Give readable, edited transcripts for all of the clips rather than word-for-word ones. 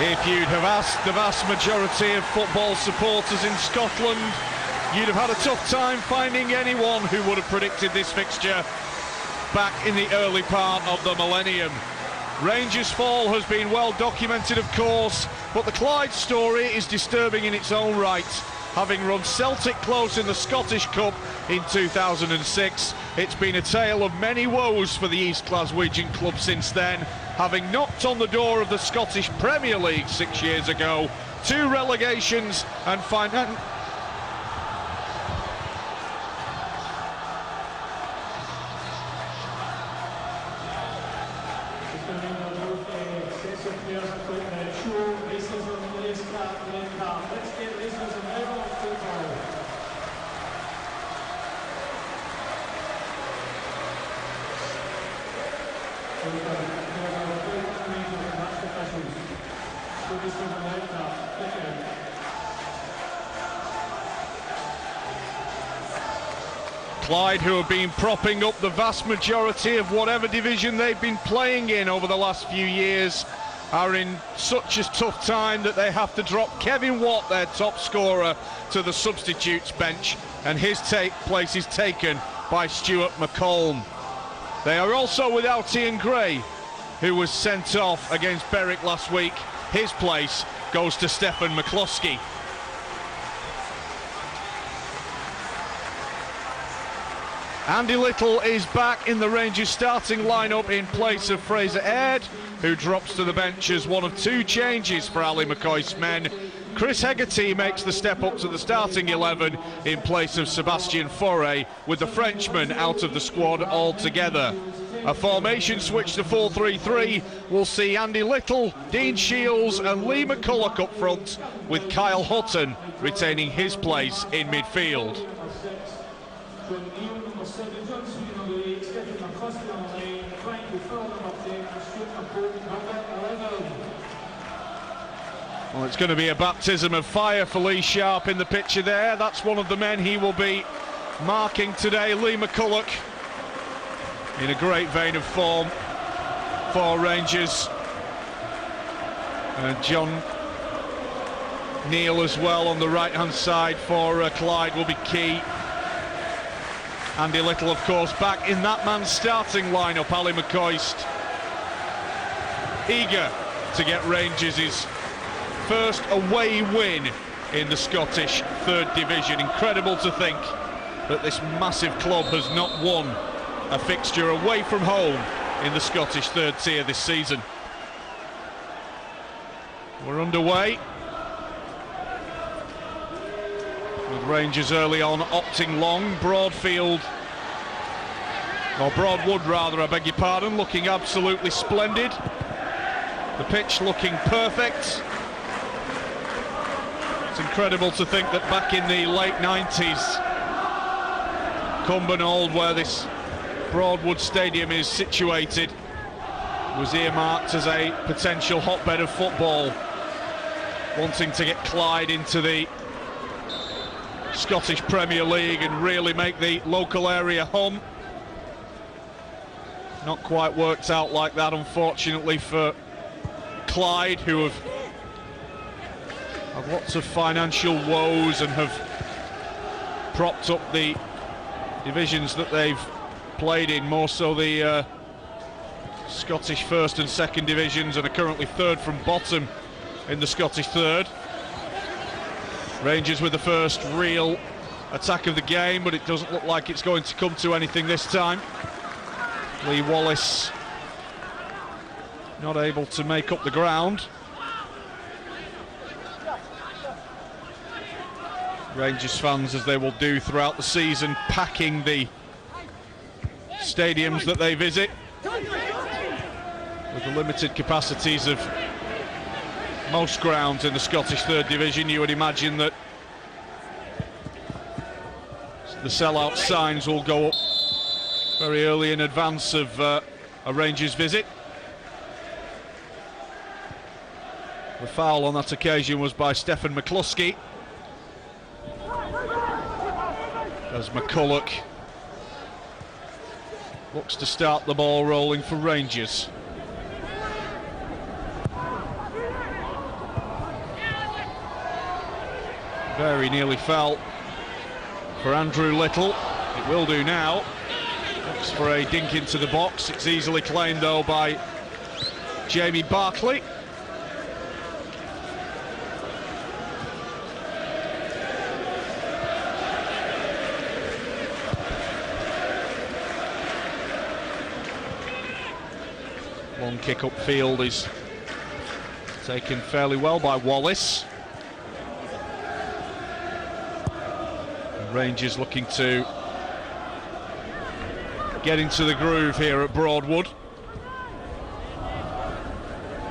If you'd have asked the vast majority of football supporters in Scotland, you'd have had a tough time finding anyone who would have predicted this fixture back in the early part of the millennium. Rangers' fall has been well documented, of course, but the Clyde story is disturbing in its own right. Having run Celtic close in the Scottish Cup in 2006, it's been a tale of many woes for the East Glaswegian club since then, having knocked on the door of the Scottish Premier League 6 years ago, 2 relegations and Clyde, who have been propping up the vast majority of whatever division they've been playing in over the last few years, are in such a tough time that they have to drop Kevin Watt, their top scorer, to the substitutes bench, and his place is taken by Stuart McColm. They are also without Ian Gray, who was sent off against Berwick last week. His place goes to Stefan McCloskey. Andy Little is back in the Rangers starting lineup in place of Fraser Aird, who drops to the bench as one of 2 changes for Ali McCoist's men. Chris Hegarty makes the step up to the starting 11 in place of Sebastian Faure, with the Frenchman out of the squad altogether. A formation switch to 4-3-3 will see Andy Little, Dean Shields and Lee McCulloch up front, with Kyle Hutton retaining his place in midfield. Well, it's going to be a baptism of fire for Lee Sharp in the picture there. That's one of the men he will be marking today, Lee McCulloch, in a great vein of form for Rangers. And John Neal as well on the right-hand side for Clyde will be key. Andy Little, of course, back in that man's starting lineup. Ali McCoist eager to get Rangers his first away win in the Scottish 3rd Division. Incredible to think that this massive club has not won a fixture away from home in the Scottish 3rd tier this season. We're underway, with Rangers early on opting long. Broadwood rather, I beg your pardon, looking absolutely splendid. The pitch looking perfect. It's incredible to think that back in the late 90s, Cumbernauld, where this Broadwood Stadium is situated, was earmarked as a potential hotbed of football, wanting to get Clyde into the Scottish Premier League and really make the local area hum. Not quite worked out like that, unfortunately, for Clyde, who have lots of financial woes and have propped up the divisions that they've played in, more so the Scottish 1st and 2nd divisions, and are currently 3rd from bottom in the Scottish 3rd. Rangers with the first real attack of the game, but it doesn't look like it's going to come to anything this time. Lee Wallace not able to make up the ground. Rangers fans, as they will do throughout the season, packing the stadiums that they visit. With the limited capacities of most grounds in the Scottish 3rd Division, you would imagine that the sellout signs will go up very early in advance of a Rangers visit. The foul on that occasion was by Stefan McCloskey, as McCulloch looks to start the ball rolling for Rangers. Very nearly fell for Andrew Little. It will do now. Looks for a dink into the box. It's easily claimed though by Jamie Barkley. Long kick upfield is taken fairly well by Wallace. Rangers looking to get into the groove here at Broadwood.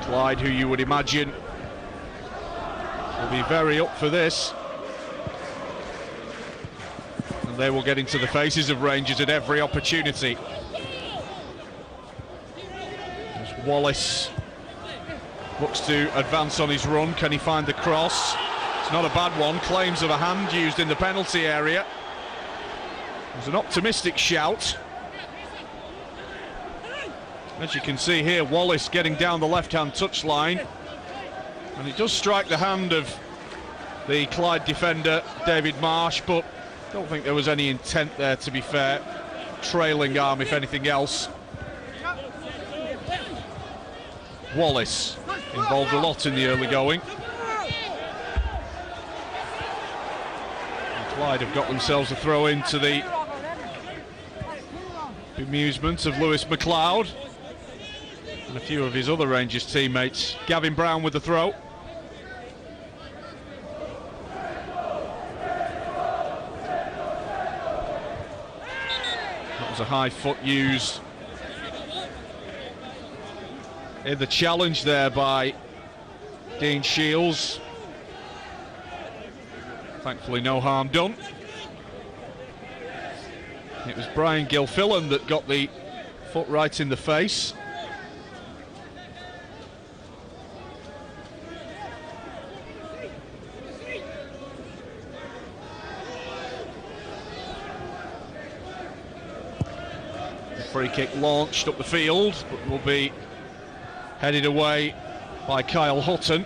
Clyde, who you would imagine will be very up for this, and they will get into the faces of Rangers at every opportunity. As Wallace looks to advance on his run, can he find the cross? It's not a bad one. Claims of a hand used in the penalty area. It was an optimistic shout. As you can see here, Wallace getting down the left-hand touchline, and it does strike the hand of the Clyde defender, David Marsh, but I don't think there was any intent there, to be fair. Trailing arm, if anything else. Wallace involved a lot in the early going. And Clyde have got themselves a throw in to the bemusement of Lewis McLeod and a few of his other Rangers teammates. Gavin Brown with the throw. That was a high foot used in the challenge there by Dean Shields. Thankfully no harm done. It was Brian Gilfillan that got the foot right in the face. The free kick launched up the field, but will be headed away by Kyle Hutton.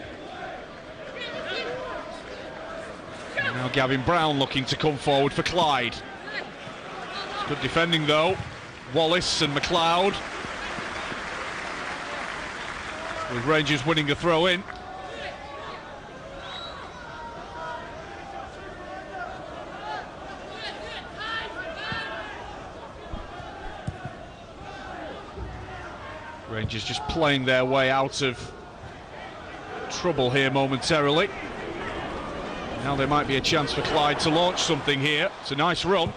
And now Gavin Brown looking to come forward for Clyde. It's good defending though. Wallace and McLeod, with Rangers winning a throw in. Rangers just playing their way out of trouble here momentarily. Now there might be a chance for Clyde to launch something here. It's a nice run.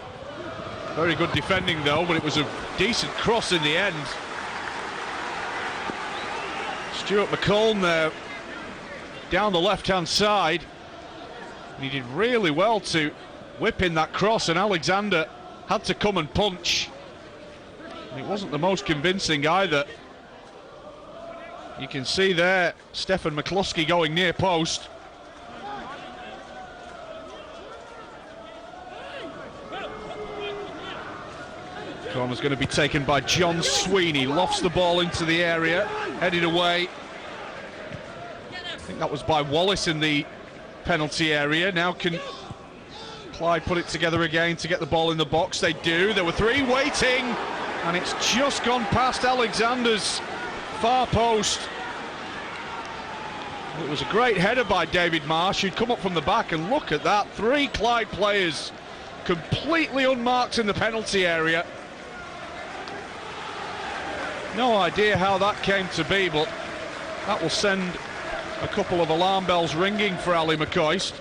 Very good defending though, but it was a decent cross in the end. Stuart McComb there down the left-hand side. He did really well to whip in that cross, and Alexander had to come and punch. And it wasn't the most convincing either. You can see there Stefan McCluskey going near post. Corner's going to be taken by John Sweeney. Lofts the ball into the area, headed away. I think that was by Wallace in the penalty area. Now can Clyde put it together again to get the ball in the box? They do. There were three waiting, and it's just gone past Alexander's far post. It was a great header by David Marsh, who'd come up from the back, and look at that. Three Clyde players completely unmarked in the penalty area. No idea how that came to be, but that will send a couple of alarm bells ringing for Ali McCoist.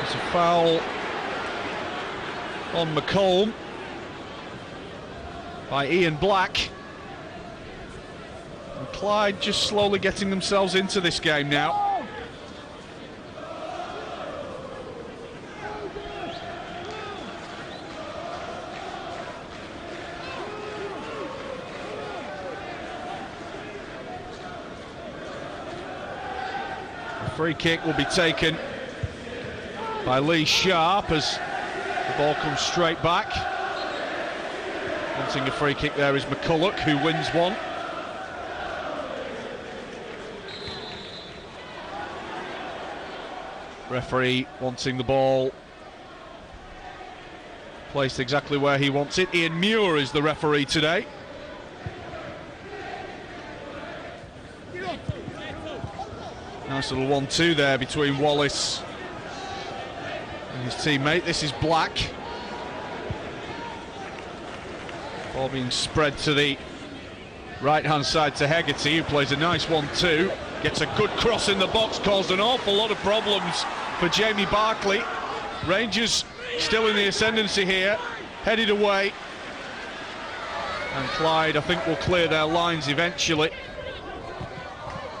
It's a foul on McComb by Ian Black. And Clyde just slowly getting themselves into this game now. The free kick will be taken by Lee Sharp as the ball comes straight back. Wanting a free kick there is McCulloch, who wins one. Referee wanting the ball placed exactly where he wants it. Ian Muir is the referee today. Nice little 1-2 there between Wallace and his teammate. This is Black. Ball being spread to the right-hand side to Hegarty, who plays a nice 1-2. Gets a good cross in the box, caused an awful lot of problems for Jamie Barclay. Rangers still in the ascendancy here, headed away. And Clyde, I think, will clear their lines eventually.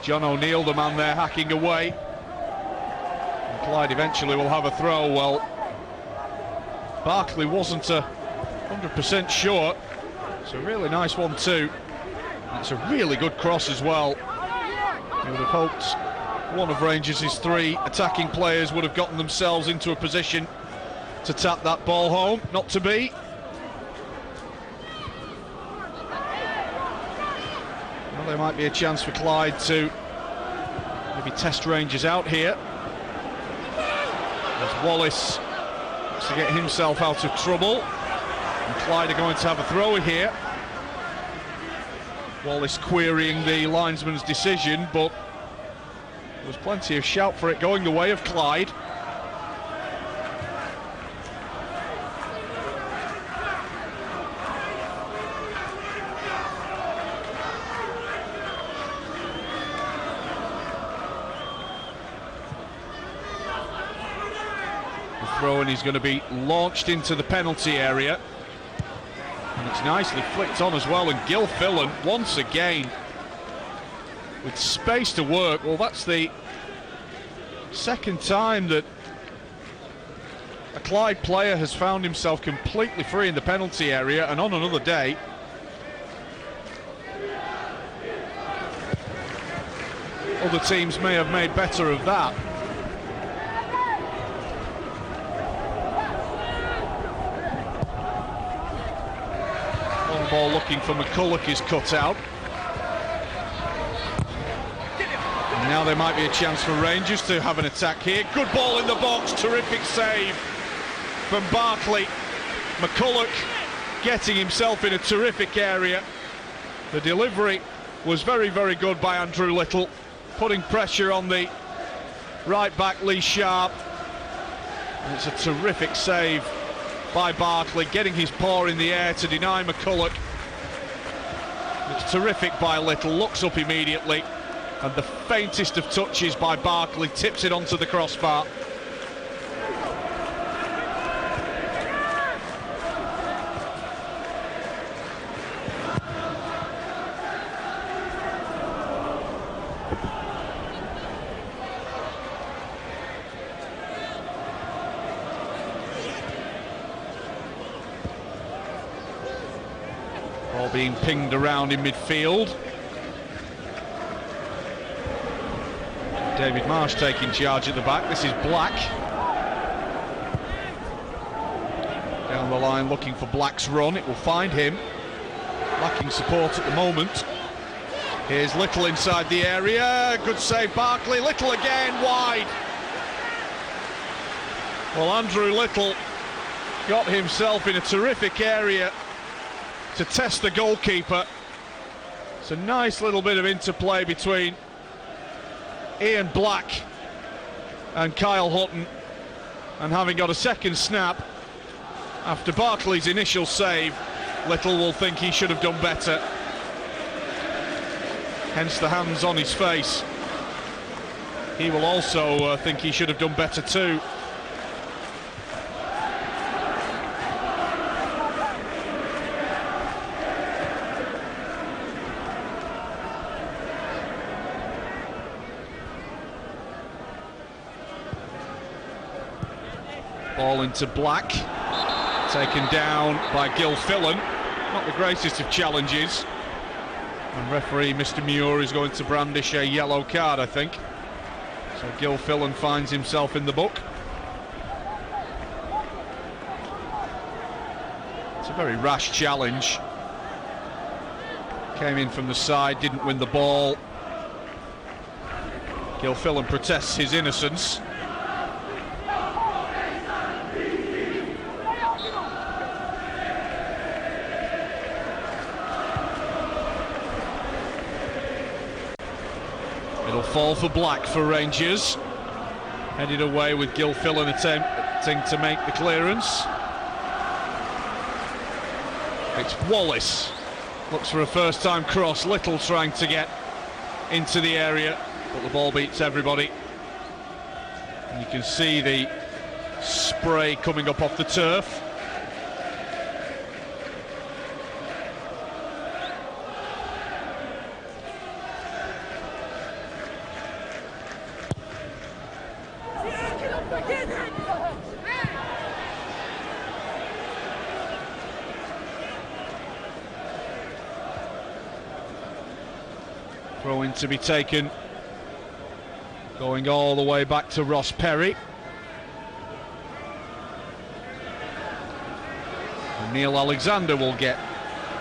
John O'Neill, the man there, hacking away. And Clyde eventually will have a throw. Well, Barclay wasn't 100% sure. It's a really nice 1-2. It's a really good cross as well. You would have hoped one of Rangers' three attacking players would have gotten themselves into a position to tap that ball home. Not to be. Well, there might be a chance for Clyde to maybe test Rangers out here. As Wallace wants to get himself out of trouble. And Clyde are going to have a throw here. Wallace querying the linesman's decision, but there was plenty of shout for it going the way of Clyde. The throw-in is going to be launched into the penalty area. And it's nicely flicked on as well, and Gil Fillan once again with space to work. Well, that's the second time that a Clyde player has found himself completely free in the penalty area, and on another day other teams may have made better of that. Ball looking for McCulloch is cut out. And now there might be a chance for Rangers to have an attack here. Good ball in the box, terrific save from Barclay. McCulloch getting himself in a terrific area. The delivery was very, very good by Andrew Little, putting pressure on the right back Lee Sharp. And it's a terrific save by Barclay, getting his paw in the air to deny McCulloch. It's terrific by Little, looks up immediately, and the faintest of touches by Barclay tips it onto the crossbar. Ball being pinged around in midfield. David Marsh taking charge at the back. This is Black. Down the line looking for Black's run. It will find him. Lacking support at the moment. Here's Little inside the area. Good save, Barclay. Little again, wide. Well, Andrew Little got himself in a terrific area to test the goalkeeper. It's a nice little bit of interplay between Ian Black and Kyle Hutton, and having got a second snap after Barclay's initial save, Little will think he should have done better, hence the hands on his face. He will also think he should have done better too. Ball into Black, taken down by Gil Fillan. Not the greatest of challenges. And referee Mr. Muir is going to brandish a yellow card, I think. So Gil Fillan finds himself in the book. It's a very rash challenge. Came in from the side, didn't win the ball. Gil Fillan protests his innocence. It'll fall for Black for Rangers. Headed away with Gilfillan attempting to make the clearance. It's Wallace. Looks for a first-time cross. Little trying to get into the area, but the ball beats everybody. And you can see the spray coming up off the turf. Throw-in to be taken, going all the way back to Ross Perry. And Neil Alexander will get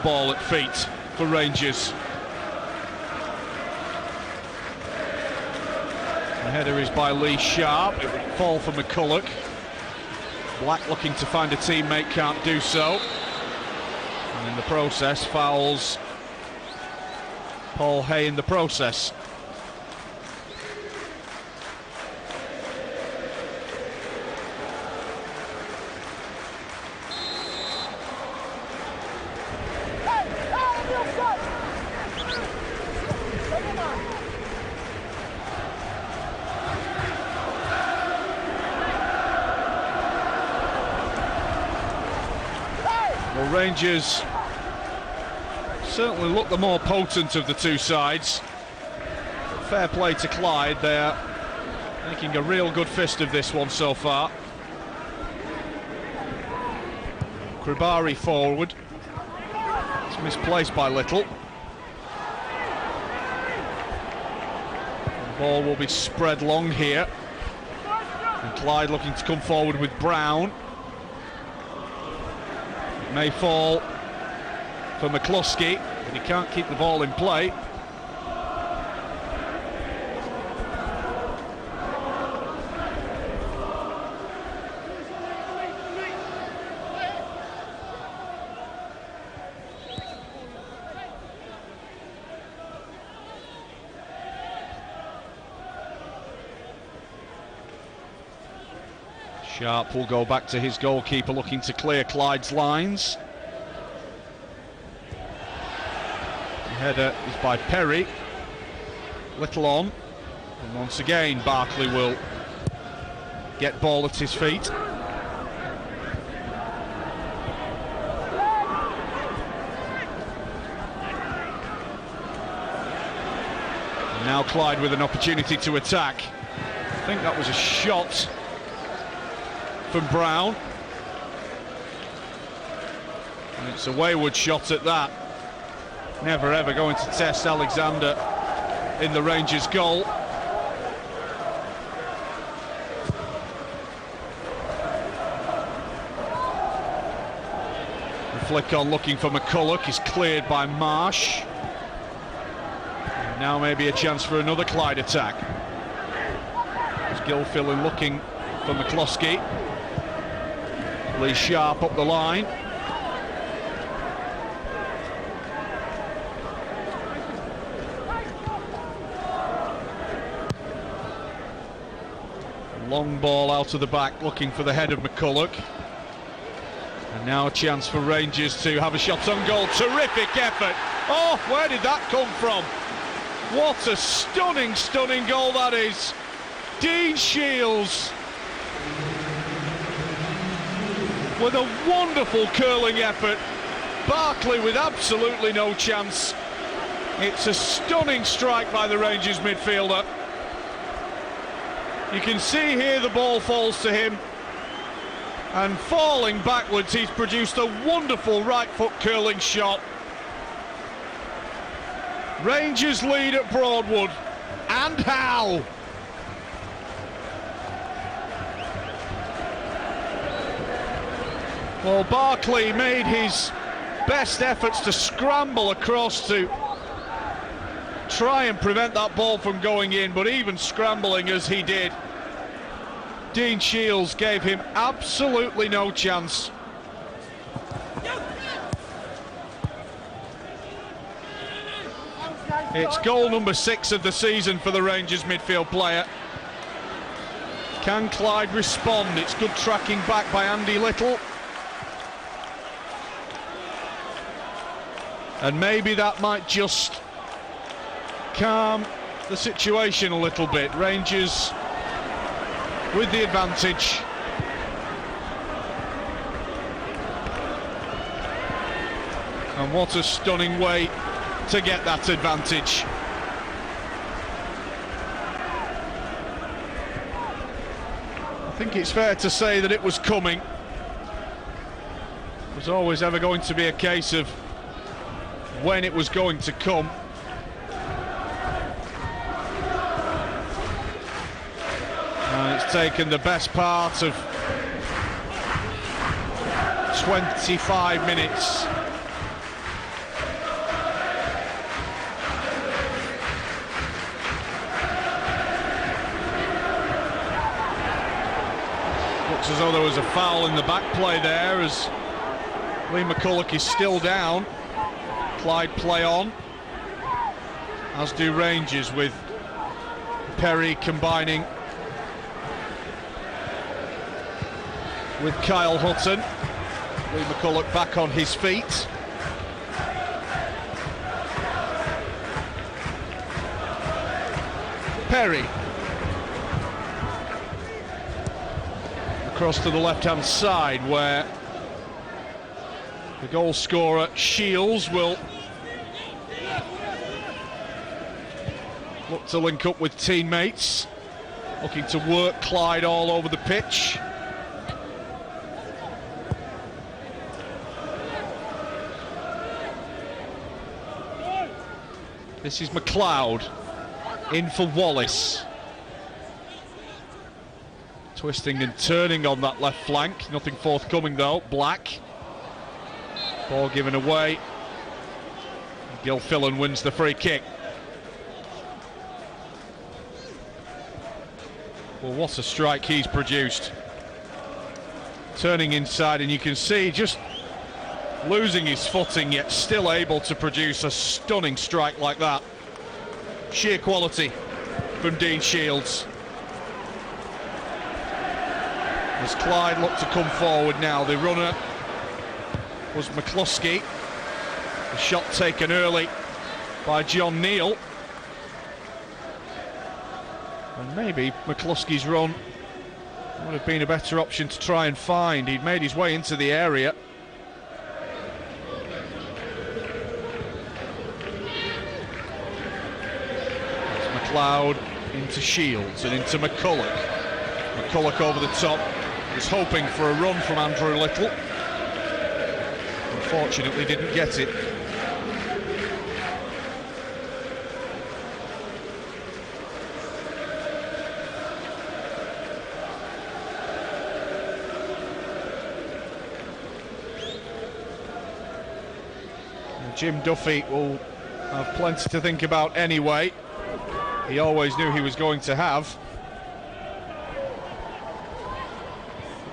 ball at feet for Rangers. The header is by Lee Sharp. It will fall for McCulloch. Black looking to find a teammate, can't do so. And in the process, fouls Paul Hay in the process. Well, Rangers certainly look the more potent of the two sides. Fair play to Clyde, they're making a real good fist of this one so far. Kribari forward. It's misplaced by Little. The ball will be spread long here. And Clyde looking to come forward with Brown. It may fall for McCluskey, but he can't keep the ball in play. Sharp will go back to his goalkeeper, looking to clear Clyde's lines. Header is by Perry. Little on, and once again Barkley will get ball at his feet. And now Clyde with an opportunity to attack. I think that was a shot from Brown, and it's a wayward shot at that. Never ever going to test Alexander in the Rangers' goal. The flick on looking for McCulloch is cleared by Marsh. And now maybe a chance for another Clyde attack. It's Gilfillan looking for McCluskey. Lee Sharp up the line. Long ball out of the back, looking for the head of McCulloch. And now a chance for Rangers to have a shot on goal. Terrific effort. Oh, where did that come from? What a stunning, stunning goal that is. Dean Shields with a wonderful curling effort. Barkley with absolutely no chance. It's a stunning strike by the Rangers midfielder. You can see here the ball falls to him, and falling backwards he's produced a wonderful right foot curling shot. Rangers lead at Broadwood, and how! Well, Barkley made his best efforts to scramble across to try and prevent that ball from going in, but even scrambling as he did, Dean Shields gave him absolutely no chance. It's goal number 6 of the season for the Rangers midfield player. Can Clyde respond? It's good tracking back by Andy Little. And maybe that might just calm the situation a little bit. Rangers with the advantage. And what a stunning way to get that advantage. I think it's fair to say that it was coming. It was always ever going to be a case of when it was going to come. And it's taken the best part of 25 minutes. Looks as though there was a foul in the back play there, as Lee McCulloch is still down. Clyde play on, as do Rangers, with Perry combining with Kyle Hutton. Lee McCulloch back on his feet. Perry across to the left-hand side, where the goal scorer Shields will look to link up with teammates, looking to work Clyde all over the pitch. This is McLeod in for Wallace. Twisting and turning on that left flank, nothing forthcoming though. Black. Ball given away. Gilfillan wins the free kick. Well, what a strike he's produced. Turning inside, and you can see just losing his footing, yet still able to produce a stunning strike like that. Sheer quality from Dean Shields. As Clyde look to come forward now, the runner was McCluskey. The shot taken early by John Neal. And maybe McCluskey's run would have been a better option to try and find. He'd made his way into the area. That's McLeod into Shields and into McCulloch. McCulloch over the top. Was hoping for a run from Andrew Little. Unfortunately didn't get it. And Jim Duffy will have plenty to think about anyway. He always knew he was going to have.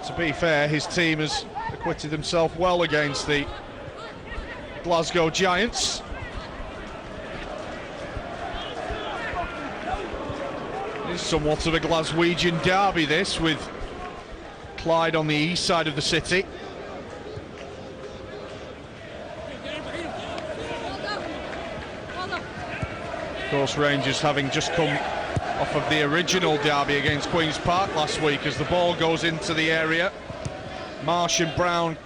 To be fair, his team has acquitted himself well against the Glasgow Giants. It's somewhat of a Glaswegian derby, this, with Clyde on the east side of the city. Of course, Rangers having just come off of the original derby against Queen's Park last week, as the ball goes into the area. Marsh and Brown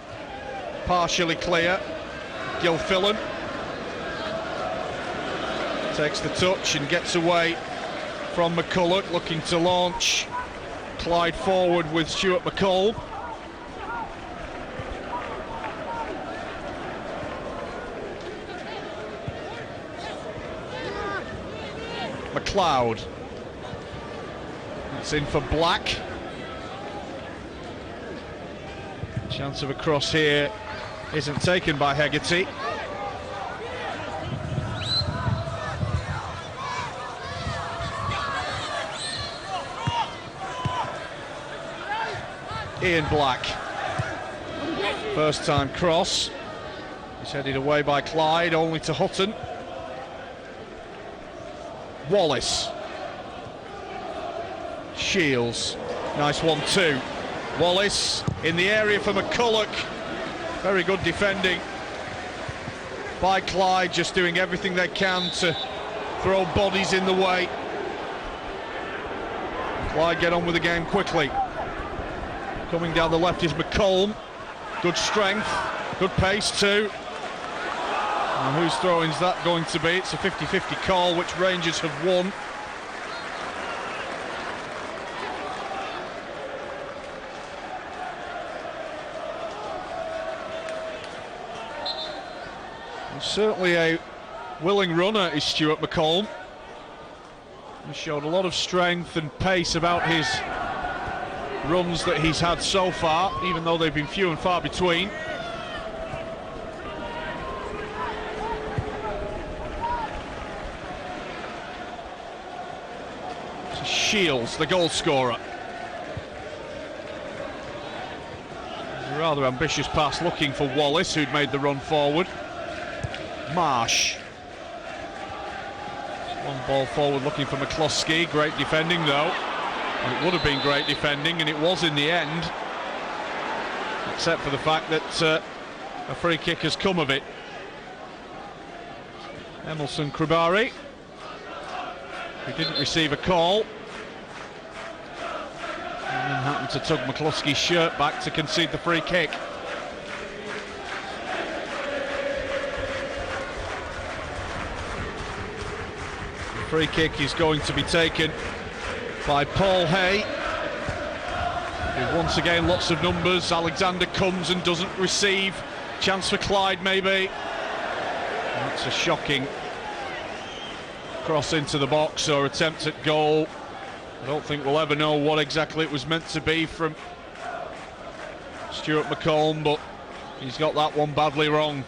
partially clear. Gilfillan takes the touch and gets away from McCulloch, looking to launch Clyde forward with Stuart McCall. McLeod. It's in for Black. Chance of a cross here isn't taken by Hegarty. Ian Black. First time cross. He's headed away by Clyde, only to Hutton. Wallace. Shields. Nice 1-2. Wallace in the area for McCulloch. Very good defending by Clyde, just doing everything they can to throw bodies in the way. Clyde get on with the game quickly. Coming down the left is McCulloch. Good strength, good pace too. And whose throwing's that going to be? It's a 50-50 call, which Rangers have won. Certainly a willing runner is Stuart McCulloch. He showed a lot of strength and pace about his runs that he's had so far, even though they've been few and far between. So Shields, the goal scorer. A rather ambitious pass looking for Wallace, who'd made the run forward. Marsh. One ball forward looking for McCluskey. Great defending though. And it would have been great defending, and it was in the end. Except for the fact that a free kick has come of it. Emerson Kribari, who didn't receive a call, and then happened to tug McCluskey's shirt back to concede the free kick. Free kick is going to be taken by Paul Hay. Once again, lots of numbers. Alexander comes and doesn't receive. Chance for Clyde, maybe. That's a shocking cross into the box or attempt at goal. I don't think we'll ever know what exactly it was meant to be from Stuart McCulloch, but he's got that one badly wrong.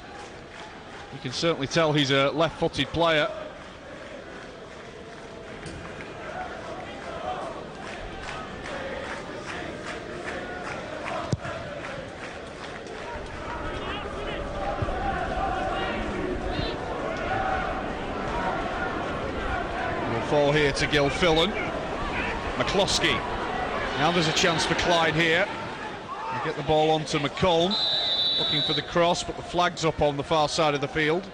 You can certainly tell he's a left-footed player. Fall here to Gilfillan. McCluskey. Now there's a chance for Clyde here. They get the ball onto McCulloch, looking for the cross, but the flag's up on the far side of the field.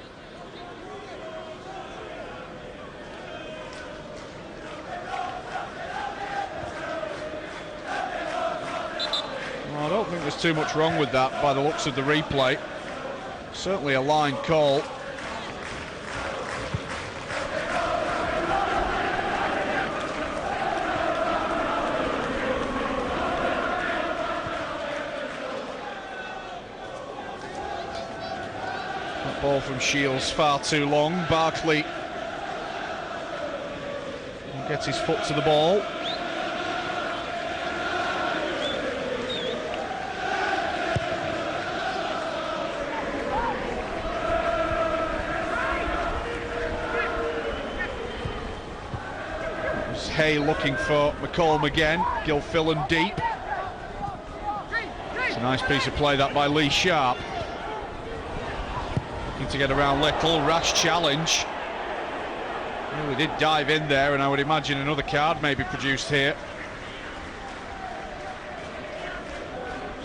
Well, I don't think there's too much wrong with that by the looks of the replay. Certainly a line call. Ball from Shields far too long. Barkley gets his foot to the ball. There's Hay looking for McCulloch again. Gilfillan deep. It's a nice piece of play that by Lee Sharp. To get around Little, rash challenge. Really did dive in there, and I would imagine another card may be produced here.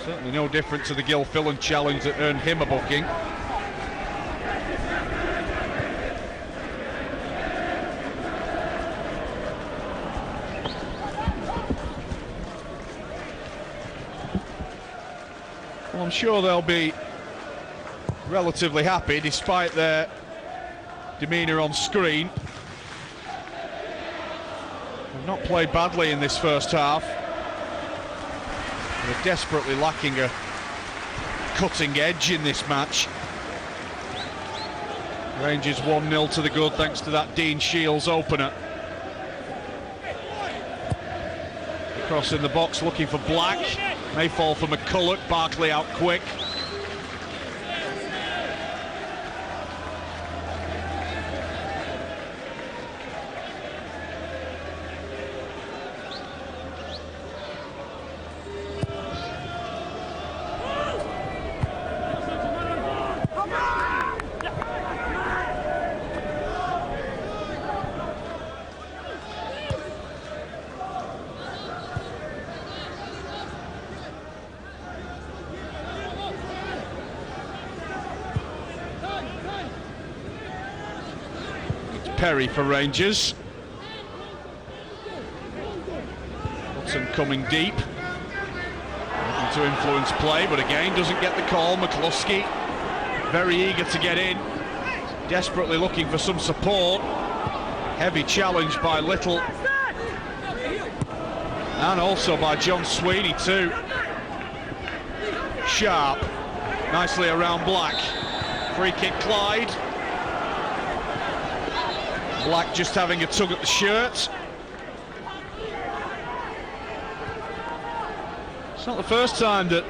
Certainly no different to the Gilfillan challenge that earned him a booking. Well, I'm sure they'll be relatively happy despite their demeanour on screen. They've not played badly in this first half. They're desperately lacking a cutting edge in this match. Rangers 1-0 to the good thanks to that Dean Shields opener. Cross in the box looking for Black. May fall for McCulloch. Barkley out quick. Perry for Rangers. Hudson coming deep, looking to influence play, but again doesn't get the call. McCluskey very eager to get in, desperately looking for some support. Heavy challenge by Little, and also by John Sweeney too. Sharp, nicely around Black. Free kick Clyde. Black just having a tug at the shirt. It's not the first time that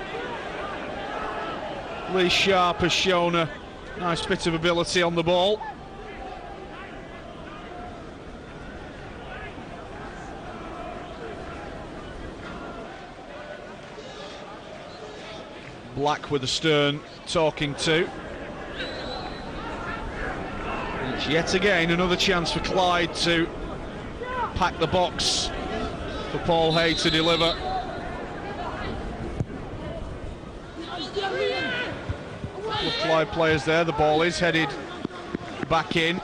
Lee Sharp has shown a nice bit of ability on the ball. Black with a stern talking to. It's yet again another chance for Clyde to pack the box for Paul Hay to deliver. The Clyde players there, the ball is headed back in.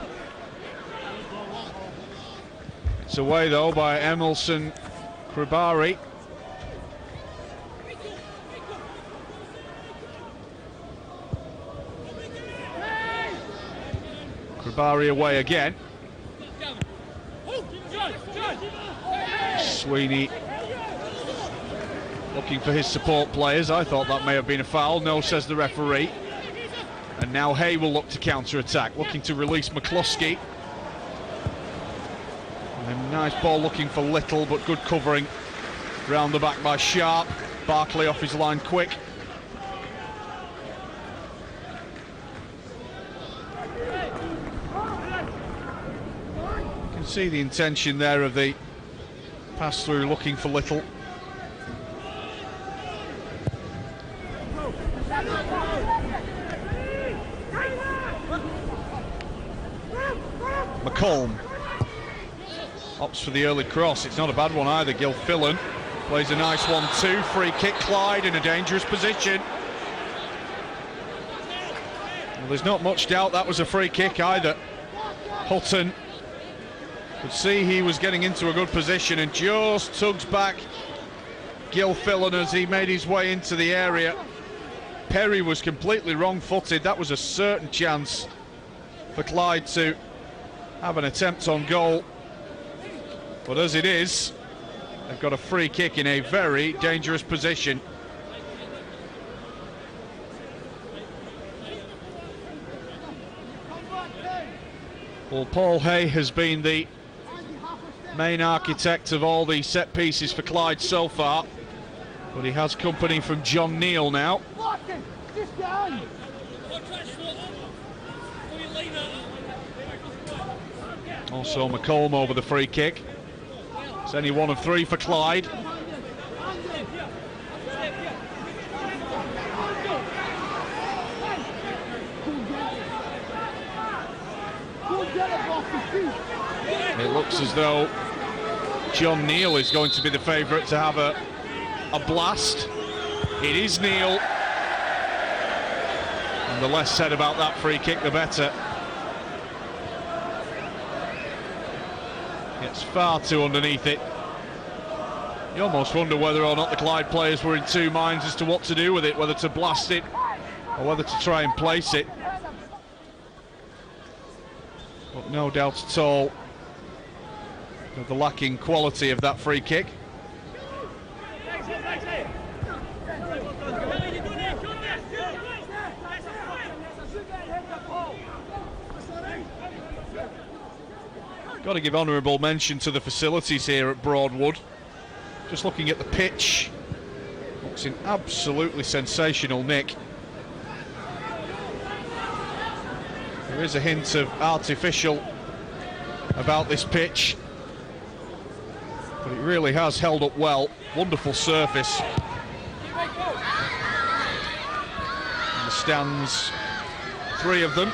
It's away though by Emilson Kribari. Kribari away again. Sweeney looking for his support players. I thought that may have been a foul. No, says the referee. And now Hay will look to counter-attack, looking to release McCluskey. And a nice ball looking for Little, but good covering round the back by Sharp. Barkley off his line quick. You can see the intention there of the pass through, looking for Little. McCulm opts for the early cross. It's not a bad one either. Gilfillan plays a nice 1-2. Free kick. Clyde in a dangerous position. Well, there's not much doubt that was a free kick either. Hutton could see he was getting into a good position and just tugs back Gilfillan as he made his way into the area. Perry was completely wrong-footed. That was a certain chance for Clyde to have an attempt on goal, but as it is, they've got a free kick in a very dangerous position. Well, Paul Hay has been the main architect of all the set pieces for Clyde so far, but he has company from John Neal now. Also McCulm over the free kick. It's only 1 of 3 for Clyde. It looks as though John Neal is going to be the favourite to have a blast. It is Neal. And the less said about that free kick, the better. It's far too underneath it. You almost wonder whether or not the Clyde players were in two minds as to what to do with it, whether to blast it or whether to try and place it. But no doubt at all of the lacking quality of that free kick. Got to give honourable mention to the facilities here at Broadwood. Just looking at the pitch, looks in absolutely sensational nick. There is a hint of artificial about this pitch, but it really has held up well. Wonderful surface. And the stands, 3 of them,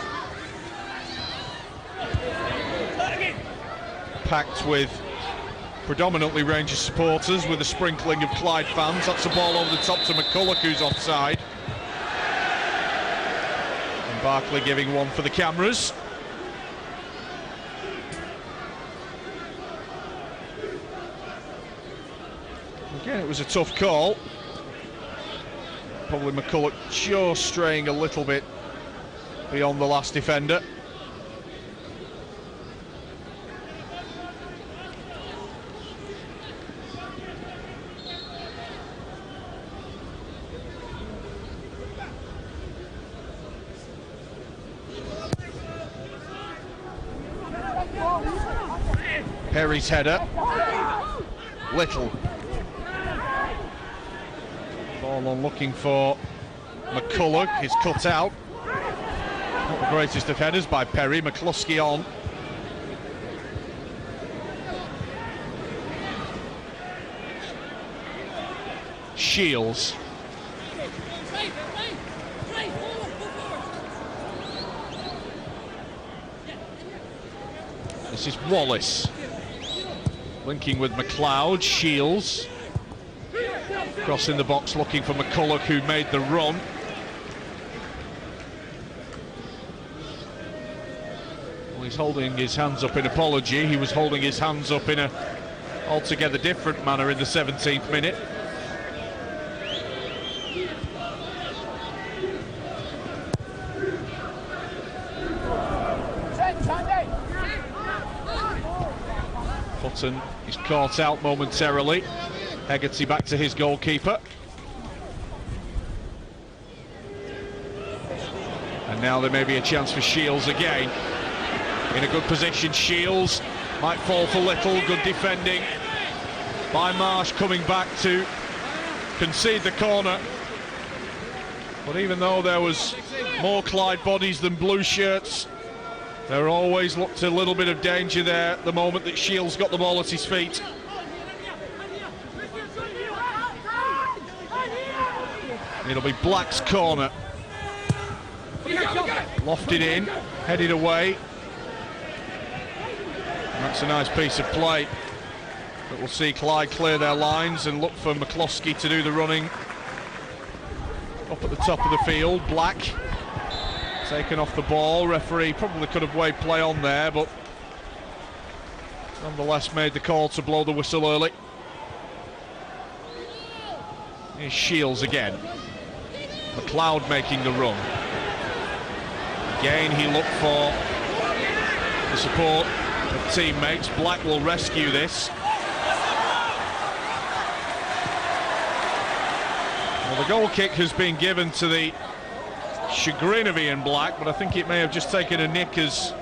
packed with predominantly Rangers supporters, with a sprinkling of Clyde fans. That's a ball over the top to McCulloch, who's offside. And Barkley giving one for the cameras. Yeah, it was a tough call. Probably McCulloch just straying a little bit beyond the last defender. Perry's header. Little. Ball on looking for McCulloch. He's cut out. Not the greatest of headers by Perry. McCluskey on. Shields. This is Wallace. Linking with McLeod. Shields. Crossing the box looking for McCulloch, who made the run. Well, he's holding his hands up in apology. He was holding his hands up in a altogether different manner in the 17th minute. Hutton is caught out momentarily. Hegarty back to his goalkeeper. And now there may be a chance for Shields again. In a good position, Shields might fall for little. Good defending by Marsh, coming back to concede the corner. But even though there was more Clyde bodies than blue shirts, there always looked a little bit of danger there the moment that Shields got the ball at his feet. It'll be Black's corner. Lofted in, headed away. And that's a nice piece of play. But we'll see Clyde clear their lines and look for McCluskey to do the running. Up at the top of the field, Black taken off the ball. Referee probably could have waved play on there, but nonetheless made the call to blow the whistle early. Here's Shields again. McLeod making the run. Again, he looked for the support of teammates. Black will rescue this. Well, the goal kick has been given to the chagrin of Ian Black, but I think it may have just taken a nick as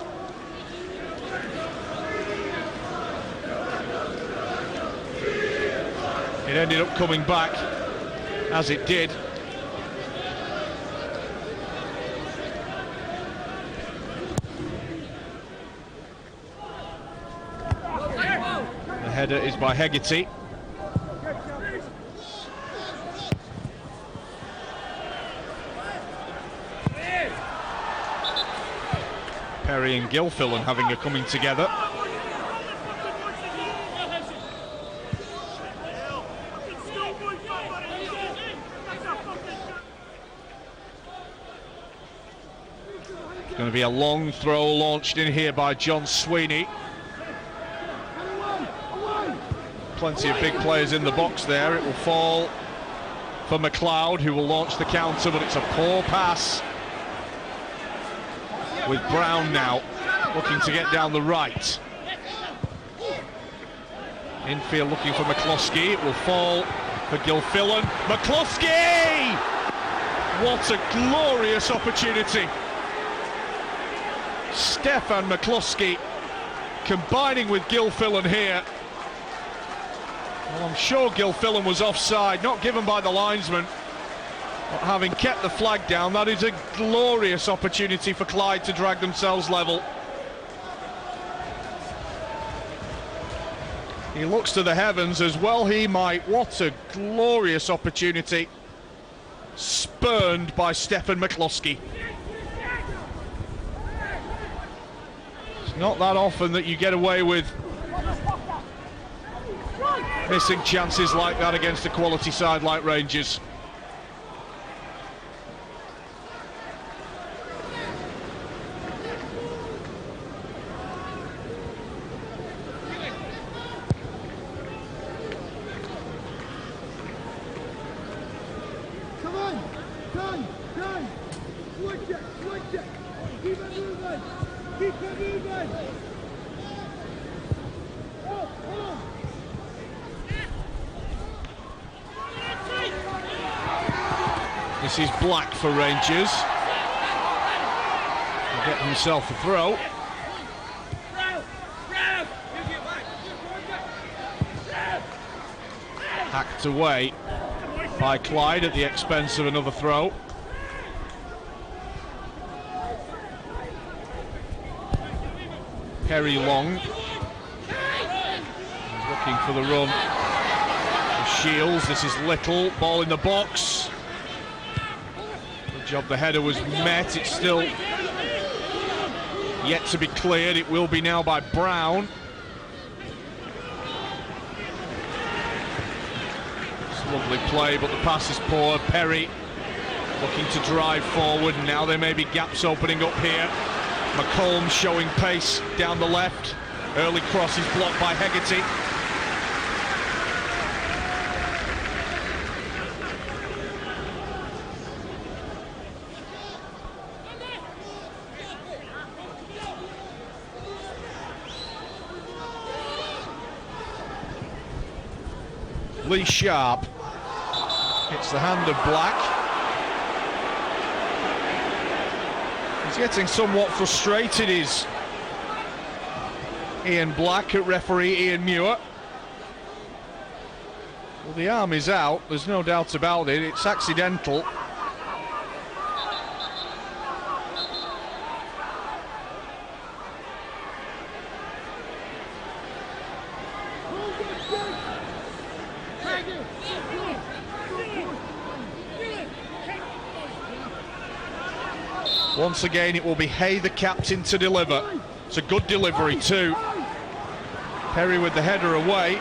it ended up coming back as it did. The header is by Hegarty. Perry and Gilfillan having a coming together. It's going to be a long throw launched in here by John Sweeney. Plenty of big players in the box there. It will fall for McLeod, who will launch the counter, but it's a poor pass. With Brown now looking to get down the right. Infield looking for McCluskey. It will fall for Gilfillan. McCluskey! What a glorious opportunity. Stefan McCluskey combining with Gilfillan here. Well, I'm sure Gilfillan was offside, not given by the linesman. But having kept the flag down, that is a glorious opportunity for Clyde to drag themselves level. He looks to the heavens as well he might. What a glorious opportunity. Spurned by Stefan McCluskey. It's not that often that you get away with missing chances like that against a quality side like Rangers. This is Black for Rangers. He'll get himself a throw. Hacked away by Clyde at the expense of another throw. Perry long. He's looking for the run. Shields, this is Little, ball in the box. Good job, the header was met. It's still yet to be cleared. It will be now by Brown. It's a lovely play, but the pass is poor. Perry looking to drive forward. Now there may be gaps opening up here. McCollum showing pace down the left. Early cross is blocked by Hegarty. Lee Sharp hits the hand of Black. He's getting somewhat frustrated, is Ian Black, at referee Ian Muir. Well, the arm is out, there's no doubt about it, it's accidental. Once again, it will be Hay, the captain, to deliver. It's a good delivery too. Perry with the header away.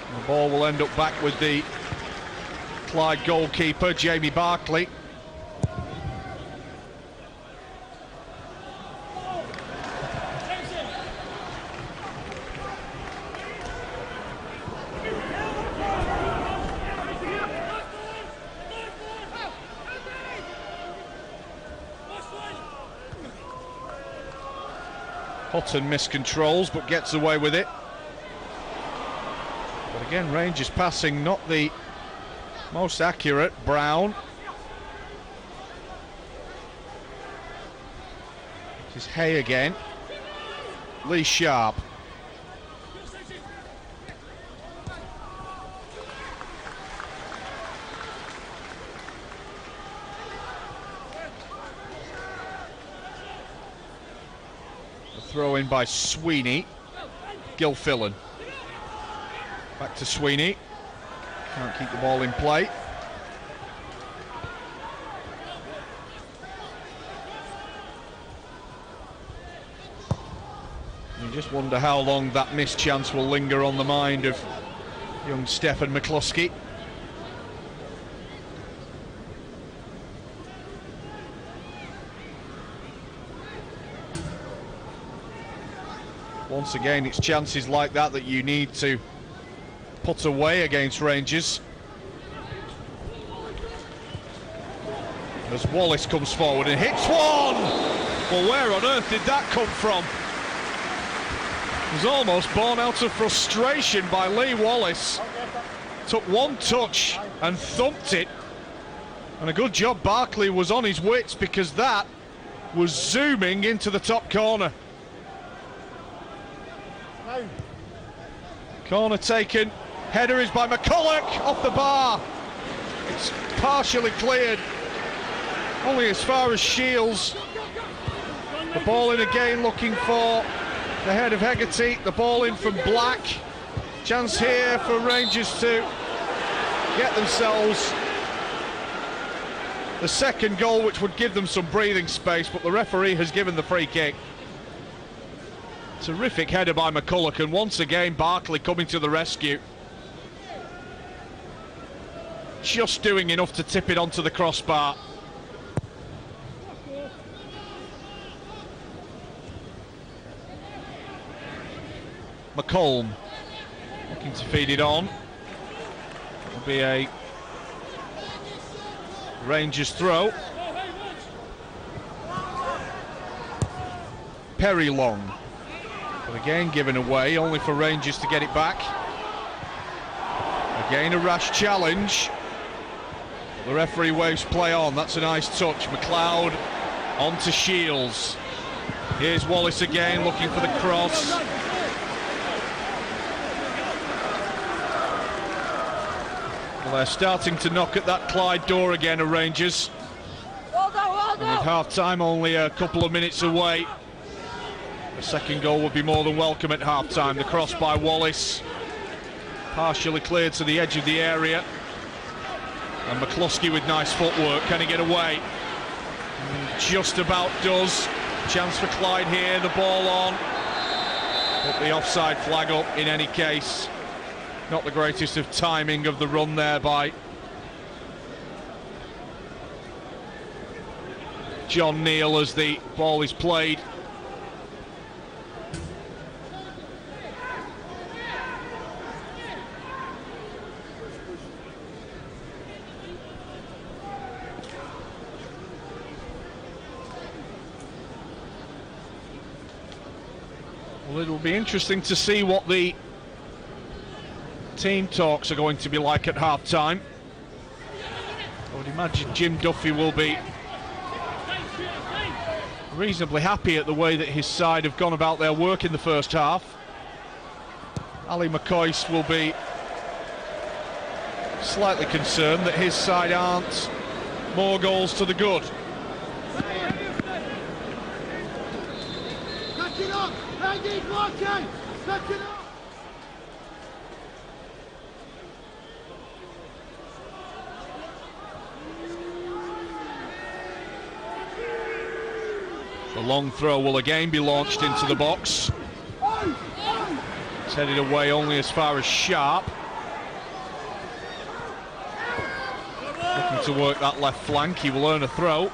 And the ball will end up back with the Clyde goalkeeper, Jamie Barkley. Hutton miscontrols but gets away with it. But again, Rangers passing not the most accurate. Brown. This is Hay again. Lee Sharp. Throw in by Sweeney. Gilfillan. Back to Sweeney. Can't keep the ball in play. You just wonder how long that missed chance will linger on the mind of young Stefan McCluskey. Once again, it's chances like that that you need to put away against Rangers. As Wallace comes forward and hits one! Well, where on earth did that come from? It was almost born out of frustration by Lee Wallace. Took one touch and thumped it. And a good job Barkley was on his wits, because that was zooming into the top corner. Corner taken. Header is by McCulloch off the bar. It's partially cleared. Only as far as Shields. The ball in again, looking for the head of Hegarty. The ball in from Black. Chance here for Rangers to get themselves the second goal, which would give them some breathing space, but the referee has given the free kick. Terrific header by McCulloch, and once again Barkley coming to the rescue. Just doing enough to tip it onto the crossbar. McCollum looking to feed it on. It'll be a Rangers throw. Perry long. But again given away, only for Rangers to get it back. Again a rash challenge. The referee waves play on. That's a nice touch. McLeod on to Shields. Here's Wallace again looking for the cross. Well, they're starting to knock at that Clyde door again, Rangers. And with half-time only a couple of minutes away, a second goal would be more than welcome at half-time. The cross by Wallace, partially cleared to the edge of the area. And McCluskey with nice footwork. Can he get away? Just about does. Chance for Clyde here, the ball on. Put the offside flag up in any case. Not the greatest of timing of the run there by John Neal as the ball is played. Well, it'll be interesting to see what the team talks are going to be like at half-time. I would imagine Jim Duffy will be reasonably happy at the way that his side have gone about their work in the first half. Ali McCoist will be slightly concerned that his side aren't more goals to the good. The long throw will again be launched into the box. It's headed away only as far as Sharp. Looking to work that left flank, he will earn a throw.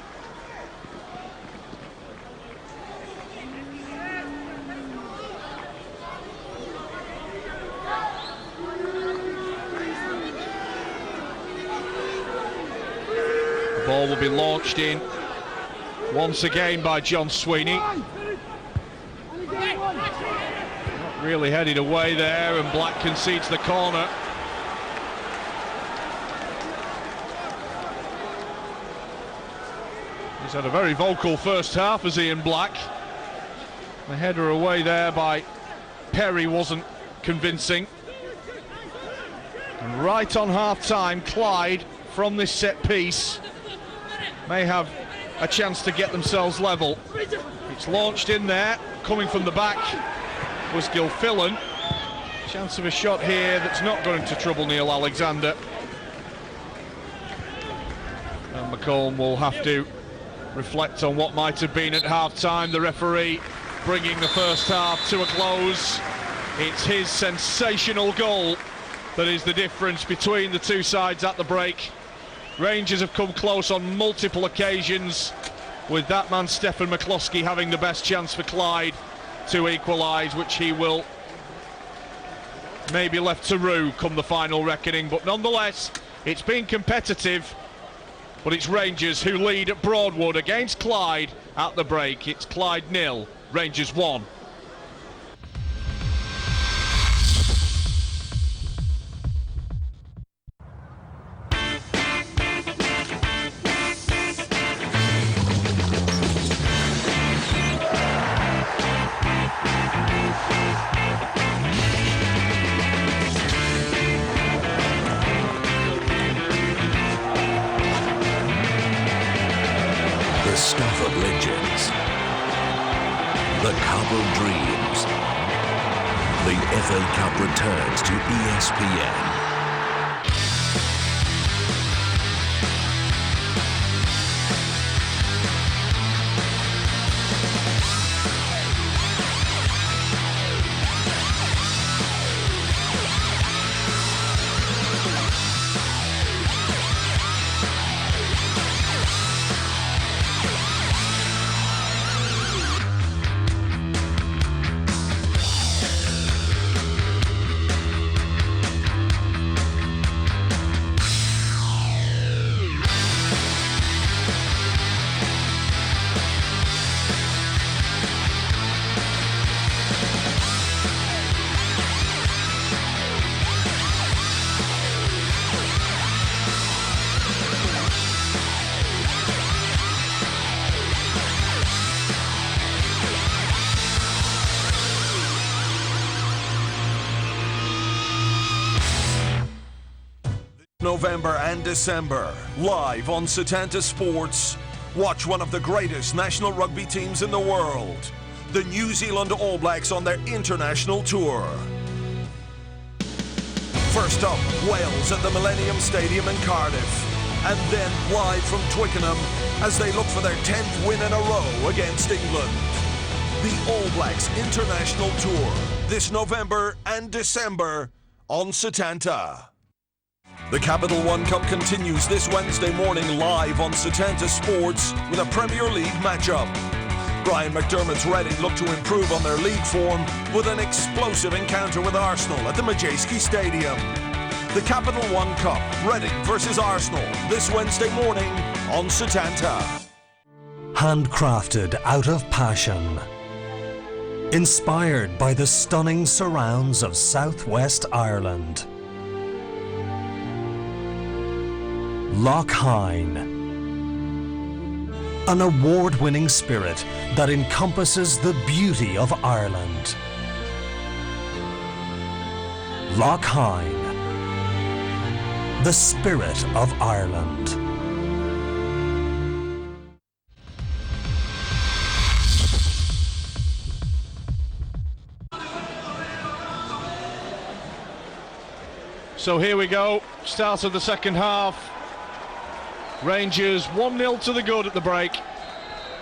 The ball will be launched in once again by John Sweeney. Not really headed away there, and Black concedes the corner. He's had a very vocal first half as Ian Black. The header away there by Perry wasn't convincing. And right on half-time, Clyde, from this set piece, may have a chance to get themselves level. It's launched in there, coming from the back was Gilfillan. Chance of a shot here that's not going to trouble Neil Alexander. And McComb will have to reflect on what might have been at half-time. The referee bringing the first half to a close. It's his sensational goal that is the difference between the two sides at the break. Rangers have come close on multiple occasions, with that man Stephen McCluskey having the best chance for Clyde to equalise, which he will maybe left to rue come the final reckoning. But nonetheless, it's been competitive, but it's Rangers who lead at Broadwood against Clyde at the break. It's Clyde 0, Rangers 1. Stuff of legends, the Cup of Dreams. The FA Cup returns to ESPN. November and December, live on Setanta Sports. Watch one of the greatest national rugby teams in the world, the New Zealand All Blacks on their international tour. First up, Wales at the Millennium Stadium in Cardiff, and then live from Twickenham as they look for their 10th win in a row against England. The All Blacks International Tour, this November and December on Setanta. The Capital One Cup continues this Wednesday morning live on Setanta Sports with a Premier League matchup. Brian McDermott's Reading look to improve on their league form with an explosive encounter with Arsenal at the Madejski Stadium. The Capital One Cup, Reading versus Arsenal, this Wednesday morning on Setanta. Handcrafted out of passion. Inspired by the stunning surrounds of Southwest Ireland. Loch Hyne. An award-winning spirit that encompasses the beauty of Ireland. Loch Hyne. The spirit of Ireland. So here we go, start of the second half. Rangers 1-0 to the good at the break,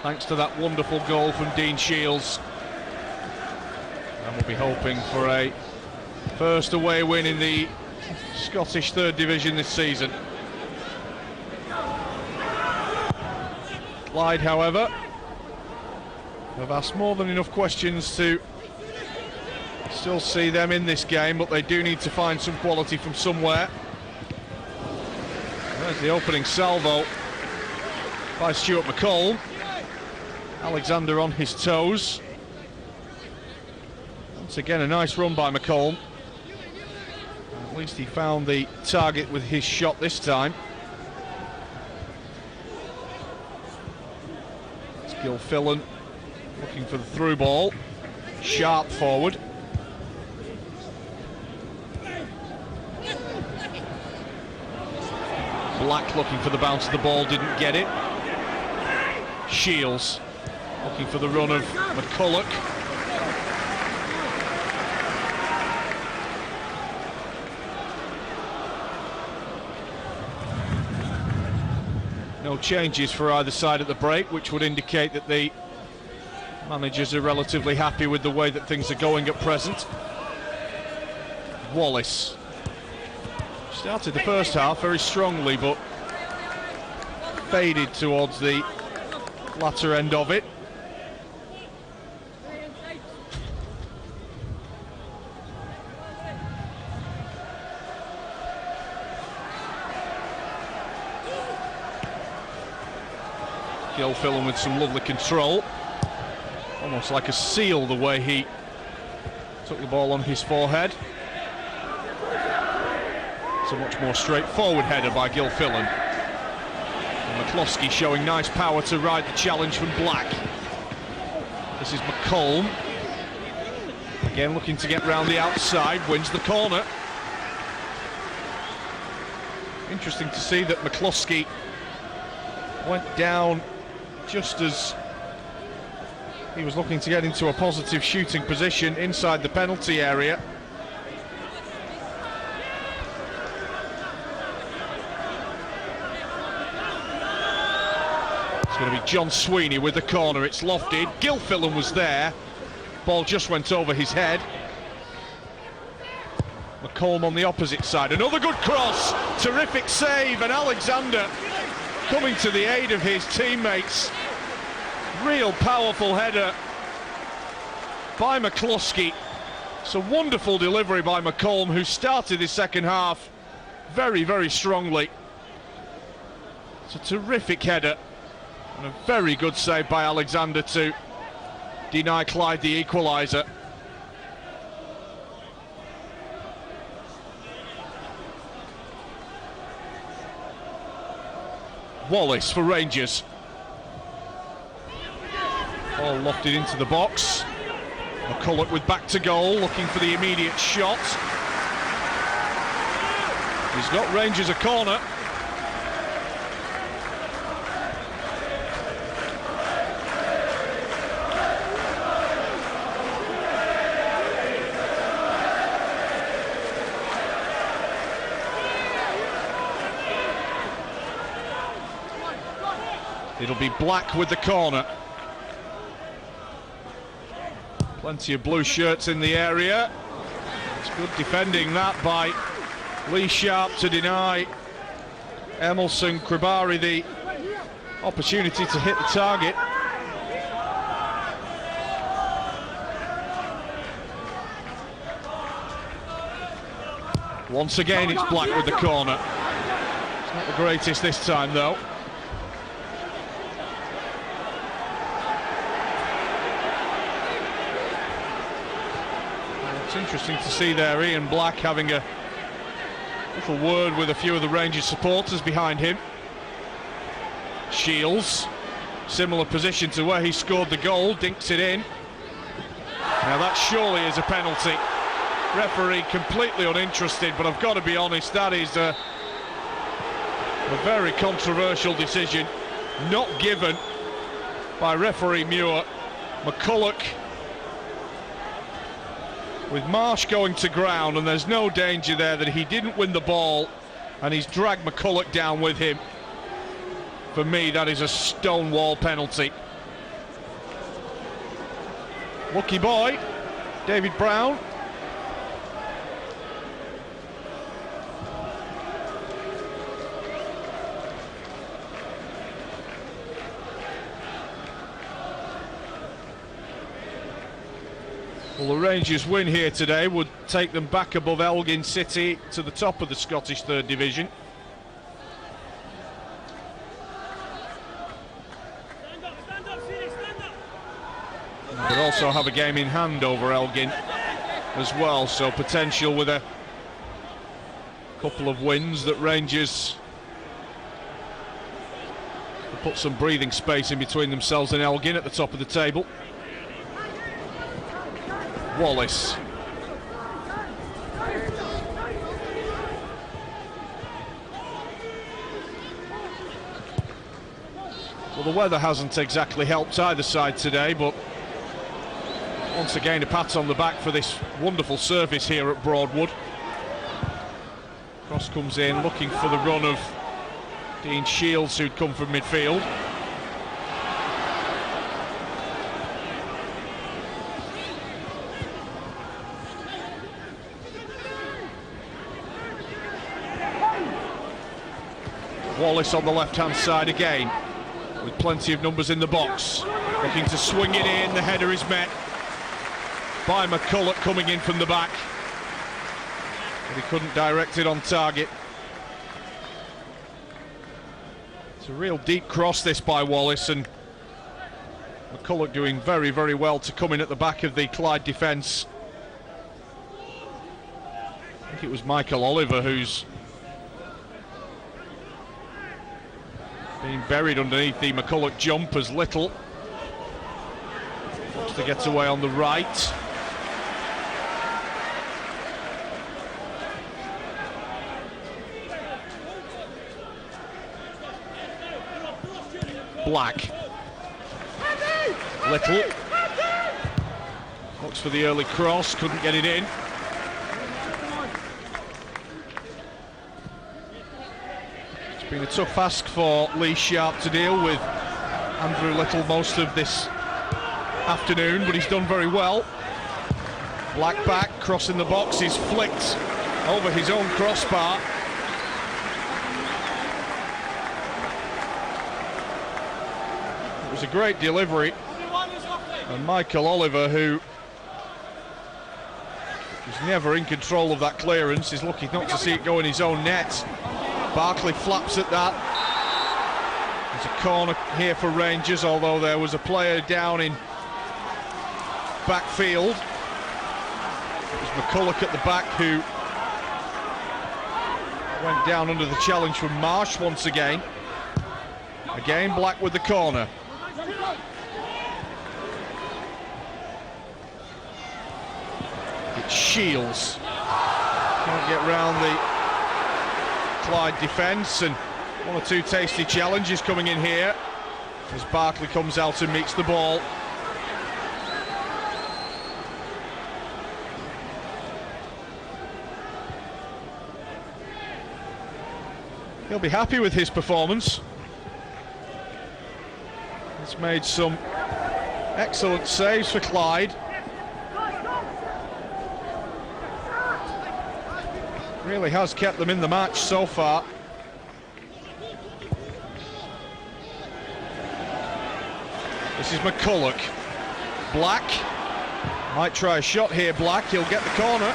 thanks to that wonderful goal from Dean Shields. And we'll be hoping for a first away win in the Scottish Third Division this season. Clyde, however, have asked more than enough questions to still see them in this game, but they do need to find some quality from somewhere. There's the opening salvo by Stuart McCall. Alexander on his toes. Once again, a nice run by McCall. At least he found the target with his shot this time. It's Gilfillan looking for the through ball. Sharp forward. Black looking for the bounce of the ball, didn't get it. Shields looking for the run of McCulloch. No changes for either side at the break, which would indicate that the managers are relatively happy with the way that things are going at present. Wallace started the first half very strongly, but faded towards the latter end of it. Gilfillan with some lovely control, almost like a seal the way he took the ball on his forehead. It's a much more straightforward header by Gilfillan. And McCloskey showing nice power to ride the challenge from Black. This is McColm. Again looking to get round the outside, wins the corner. Interesting to see that McCloskey went down just as he was looking to get into a positive shooting position inside the penalty area. It's going to be John Sweeney with the corner. It's lofted. Gilfillan was there. Ball just went over his head. McColm on the opposite side. Another good cross. Terrific save. And Alexander coming to the aid of his teammates. Real powerful header by McCloskey. It's a wonderful delivery by McColm, who started his second half very, very strongly. It's a terrific header. And a very good save by Alexander to deny Clyde the equaliser. Wallace for Rangers. Ball lofted into the box. McCulloch with back to goal, looking for the immediate shot. He's got Rangers a corner. It'll be Black with the corner. Plenty of blue shirts in the area. It's good defending that by Lee Sharp to deny Emerson Kribari the opportunity to hit the target. Once again it's Black with the corner. It's not the greatest this time though. It's interesting to see there Ian Black having a little word with a few of the Rangers supporters behind him. Shields, similar position to where he scored the goal, dinks it in. Now that surely is a penalty. Referee completely uninterested, but I've got to be honest, that is a very controversial decision, not given by referee Muir. McCulloch, with Marsh going to ground, and there's no danger there that he didn't win the ball, and he's dragged McCulloch down with him. For me, that is a stonewall penalty. Lucky boy, David Brown. Well, the Rangers' win here today would take them back above Elgin City to the top of the Scottish Third Division. But also have a game in hand over Elgin as well, so potential with a couple of wins that Rangers will put some breathing space in between themselves and Elgin at the top of the table. Wallace. Well, the weather hasn't exactly helped either side today, but once again a pat on the back for this wonderful service here at Broadwood. Cross comes in looking for the run of Dean Shields, who'd come from midfield. Wallace on the left-hand side again, with plenty of numbers in the box. Looking to swing it in, the header is met by McCulloch coming in from the back. But he couldn't direct it on target. It's a real deep cross this by Wallace, and McCulloch doing very, very well to come in at the back of the Clyde defence. I think it was Michael Oliver who's being buried underneath the McCulloch jump as Little wants to get away on the right. Black. Little looks for the early cross, couldn't get it in. It's been a tough ask for Lee Sharp to deal with Andrew Little most of this afternoon, but he's done very well. Black back, crossing the box, he's flicked over his own crossbar. It was a great delivery, and Michael Oliver, who is never in control of that clearance, is lucky not to see it go in his own net. Barkley flaps at that. There's a corner here for Rangers, although there was a player down in backfield. It was McCulloch at the back who went down under the challenge from Marsh once again. Again, Black with the corner. It's Shields. Can't get round the Clyde defence, and one or two tasty challenges coming in here as Barkley comes out and meets the ball. He'll be happy with his performance. He's made some excellent saves for Clyde. Really has kept them in the match so far. This is McCulloch. Black might try a shot here. Black, he'll get the corner.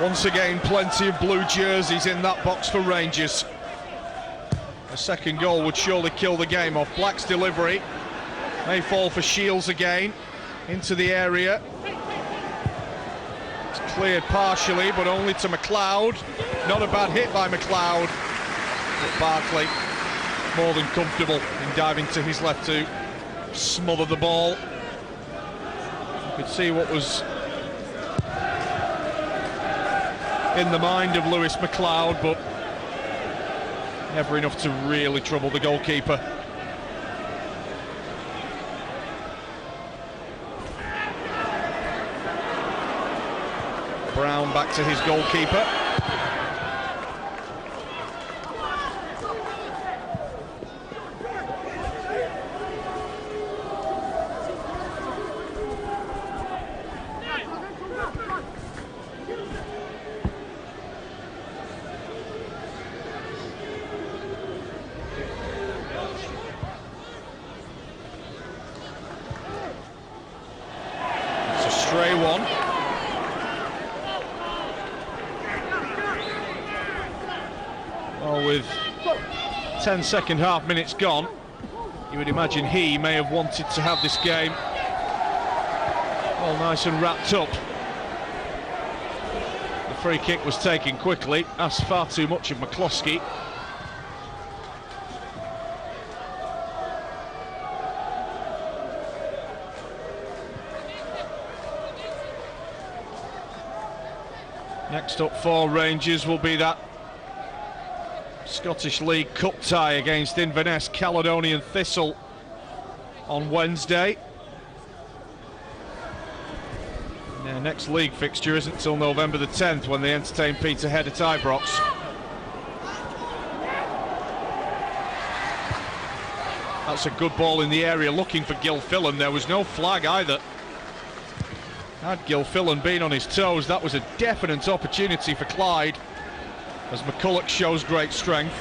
Once again, plenty of blue jerseys in that box for Rangers. A second goal would surely kill the game off. Black's delivery may fall for Shields again into the area. It's cleared partially, but only to McLeod. Not a bad hit by McLeod, but Barkley more than comfortable in diving to his left to smother the ball. You could see what was in the mind of Lewis McLeod, but never enough to really trouble the goalkeeper. Brown back to his goalkeeper. Stray one. Well, with 10 second half minutes gone, you would imagine he may have wanted to have this game all nice and wrapped up. The free kick was taken quickly, asked far too much of McCloskey. Next up for Rangers will be that Scottish League Cup tie against Inverness Caledonian Thistle on Wednesday. Their next league fixture isn't until November the 10th when they entertain Peterhead at Ibrox. That's a good ball in the area, looking for Gilfillan. There was no flag either. Had Gilfillan been on his toes, that was a definite opportunity for Clyde, as McCulloch shows great strength.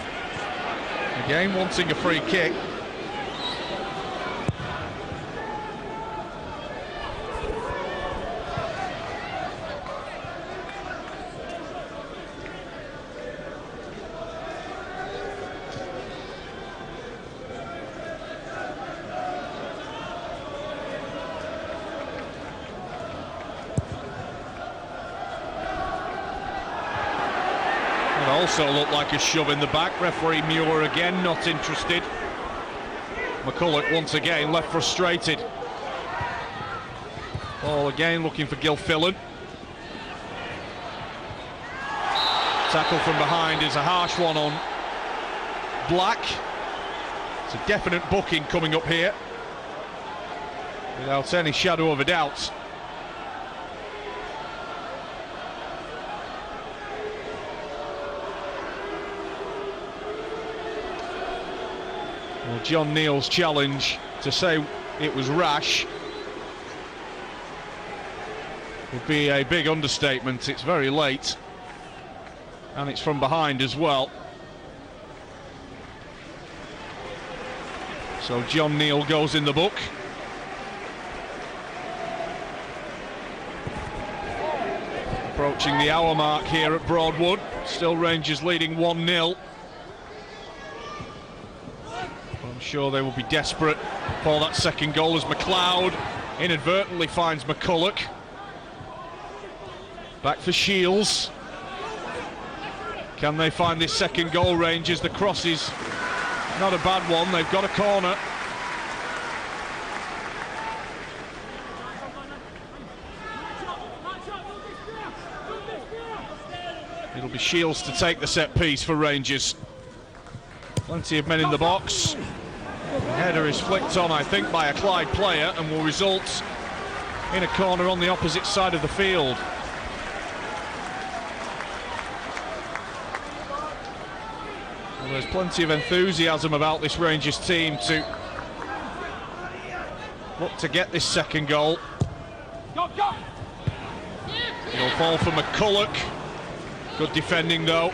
Again, wanting a free kick. Also looked like a shove in the back. Referee Muir again not interested. McCulloch once again left frustrated. Ball again looking for Gilfillan. Tackle from behind is a harsh one on Black. It's a definite booking coming up here, without any shadow of a doubt. Well, John Neal's challenge to say it was rash would be a big understatement. It's very late, and it's from behind as well. So John Neal goes in the book. Approaching the hour mark here at Broadwood. Still Rangers leading 1-0. I'm sure they will be desperate for that second goal as McLeod inadvertently finds McCulloch. Back for Shields. Can they find this second goal, Rangers? The cross is not a bad one. They've got a corner. It'll be Shields to take the set piece for Rangers. Plenty of men in the box. The header is flicked on, I think, by a Clyde player and will result in a corner on the opposite side of the field. Well, there's plenty of enthusiasm about this Rangers team to look to get this second goal. It'll fall for McCulloch. Good defending though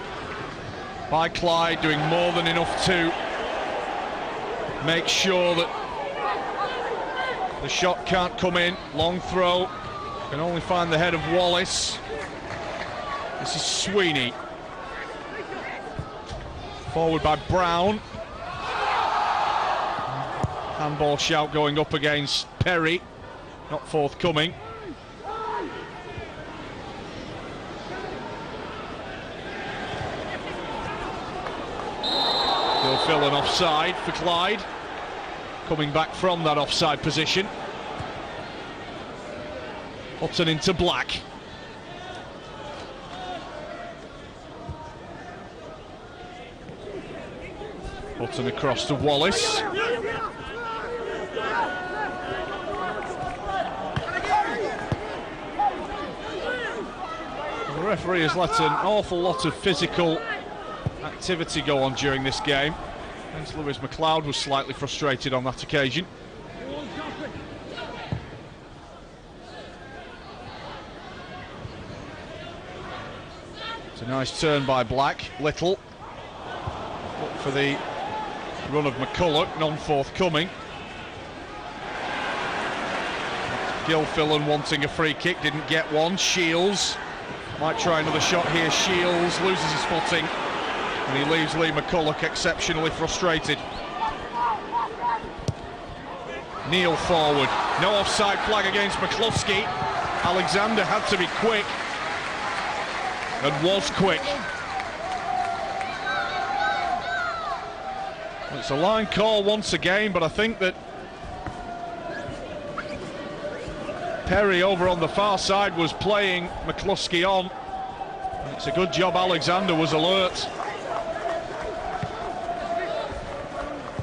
by Clyde, doing more than enough to make sure that the shot can't come in. Long throw, can only find the head of Wallace. This is Sweeney. Forward by Brown. Handball shout going up against Perry, not forthcoming. Gilfillan offside for Clyde, coming back from that offside position. Hutton into Black. Hutton across to Wallace. The referee has let an awful lot of physical activity go on during this game. Hence Lewis McLeod was slightly frustrated on that occasion. It's a nice turn by Black. Little. Look for the run of McCulloch, non-forthcoming. Gilfillan wanting a free kick, didn't get one. Shields might try another shot here. Shields loses his footing and he leaves Lee McCulloch exceptionally frustrated. Neil forward, no offside flag against McCluskey. Alexander had to be quick and was quick. Well, it's a line call once again, but I think that Perry over on the far side was playing McCluskey on. And it's a good job Alexander was alert.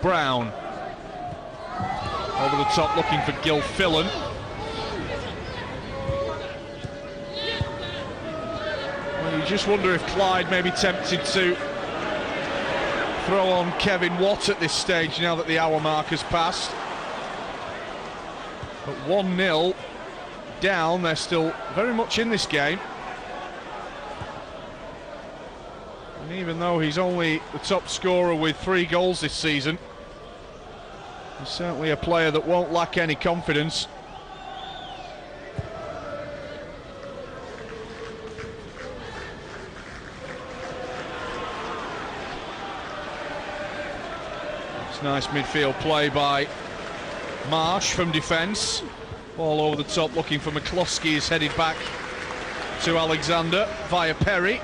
Brown over the top looking for Gilfillan. Well, you just wonder if Clyde may be tempted to throw on Kevin Watt at this stage now that the hour mark has passed. But 1-0 down, they're still very much in this game. And even though he's only the top scorer with 3 goals this season, he's certainly a player that won't lack any confidence. It's nice midfield play by Marsh from defence. Ball over the top looking for McCluskey, is headed back to Alexander via Perry.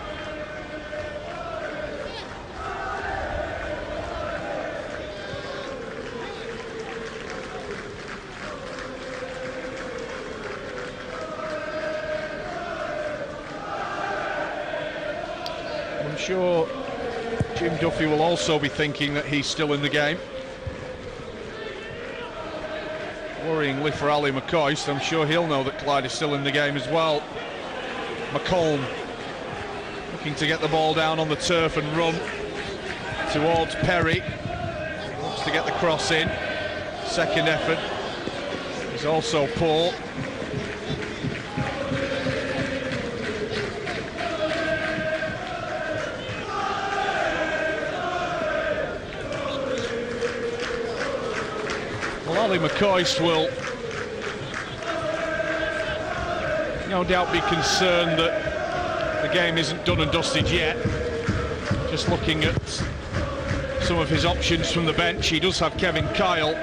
I'm sure Jim Duffy will also be thinking that he's still in the game. Worryingly for Ali McCoist, I'm sure he'll know that Clyde is still in the game as well. McColm looking to get the ball down on the turf and run towards Perry. Wants to get the cross in. Second effort is also poor. Ali McCoist will no doubt be concerned that the game isn't done and dusted yet. Just looking at some of his options from the bench, he does have Kevin Kyle,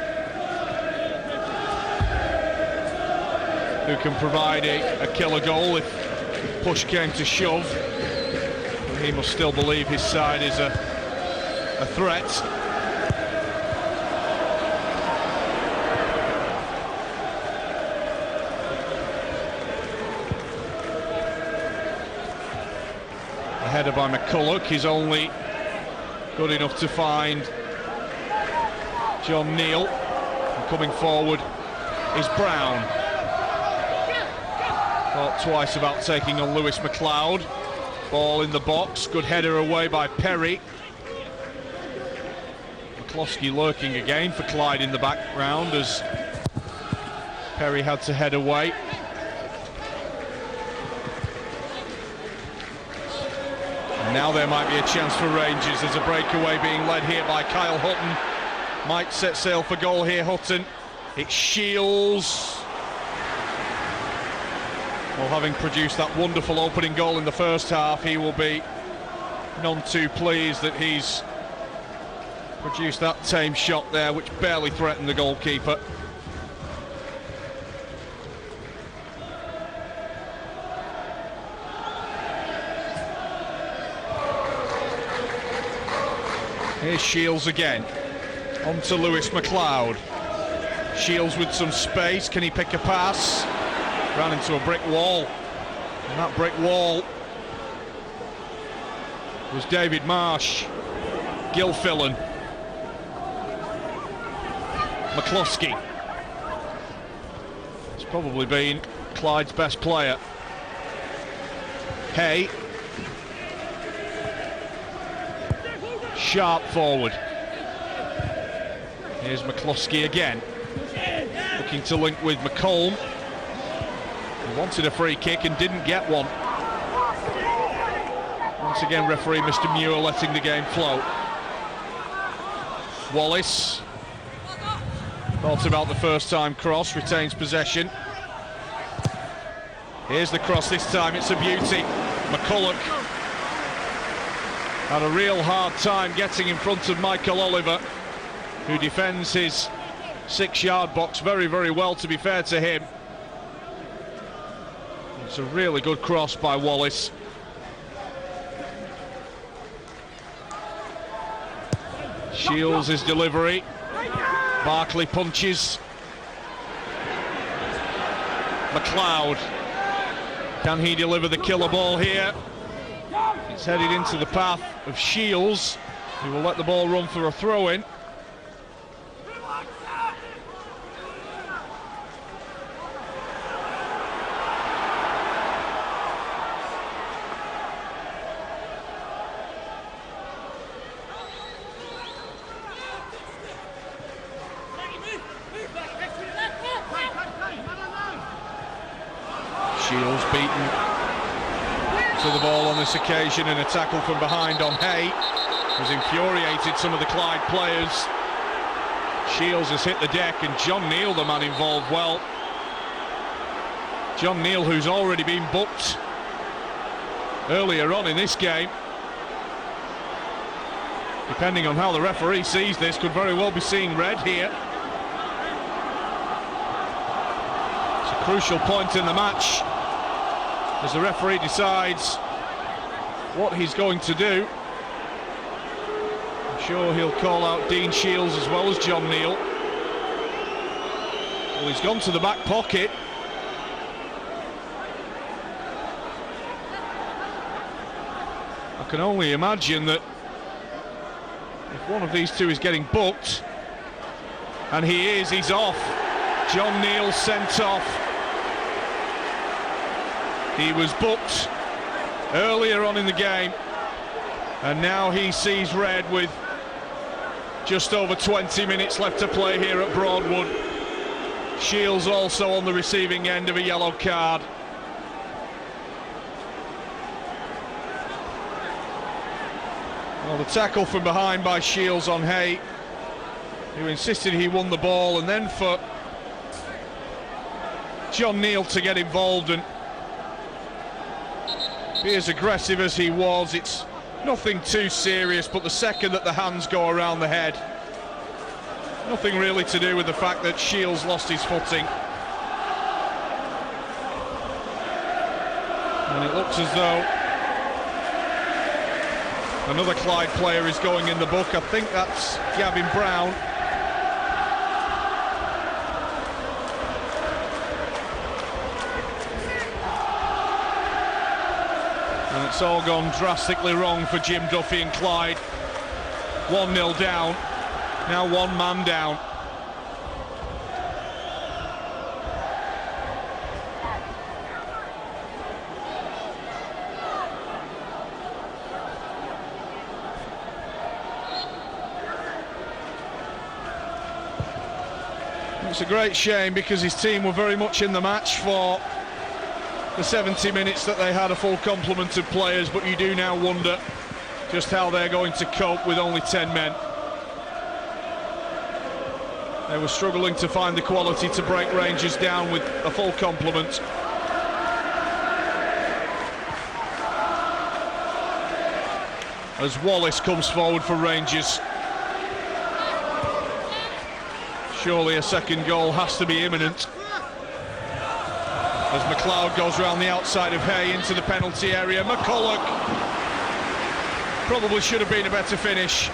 who can provide a killer goal if push came to shove. But he must still believe his side is a threat. header by McCulloch. He's only good enough to find John Neal. And coming forward is Brown. Thought twice about taking on Lewis McLeod. Ball in the box, good header away by Perry. McCloskey lurking again for Clyde in the background as Perry had to head away. And now there might be a chance for Rangers. There's a breakaway being led here by Kyle Hutton. Might set sail for goal here, Hutton. It's Shields. Well, having produced that wonderful opening goal in the first half, he will be none too pleased that he's produced that tame shot there, which barely threatened the goalkeeper. Here's Shields again. On to Lewis McLeod. Shields with some space. Can he pick a pass? Ran into a brick wall. And that brick wall was David Marsh. Gilfillan. McCloskey. It's probably been Clyde's best player. Hay. Sharp forward. Here's McCloskey again. Looking to link with McColm. He wanted a free kick and didn't get one. Once again, referee Mr. Muir letting the game flow. Wallace. Thought about the first time cross, retains possession. Here's the cross this time, it's a beauty. McCulloch had a real hard time getting in front of Michael Oliver, who defends his 6-yard box very, very well, to be fair to him. It's a really good cross by Wallace. Shields his delivery. Barkley punches. McLeod. Can he deliver the killer ball here? It's headed into the path of Shields, who will let the ball run for a throw-in. Shields beaten to the ball on this occasion, and a tackle from behind on Hay has infuriated some of the Clyde players. Shields has hit the deck, and John Neal, the man involved, well, John Neal, who's already been booked earlier on in this game, depending on how the referee sees this, could very well be seeing red here. It's a crucial point in the match as the referee decides what he's going to do. I'm sure he'll call out Dean Shields as well as John Neal. Well, he's gone to the back pocket. I can only imagine that if one of these two is getting booked, and he is, he's off. John Neal sent off. He was booked earlier on in the game, and now he sees red with just over 20 minutes left to play here at Broadwood. Shields also on the receiving end of a yellow card. Well, the tackle from behind by Shields on Hay, who insisted he won the ball, and then for John Neal to get involved and be as aggressive as he was. It's nothing too serious, but the second that the hands go around the head, nothing really to do with the fact that Shields lost his footing. And it looks as though another Clyde player is going in the book. I think that's Gavin Brown. And It's all gone drastically wrong for Jim Duffy and Clyde. 1-0 down, now one man down. It's a great shame because his team were very much in the match for the 70 minutes that they had a full complement of players, but you do now wonder just how they're going to cope with only 10 men. They were struggling to find the quality to break Rangers down with a full complement. As Wallace comes forward for Rangers. Surely a second goal has to be imminent. As McLeod goes around the outside of Hay into the penalty area. McCulloch probably should have been a better finish,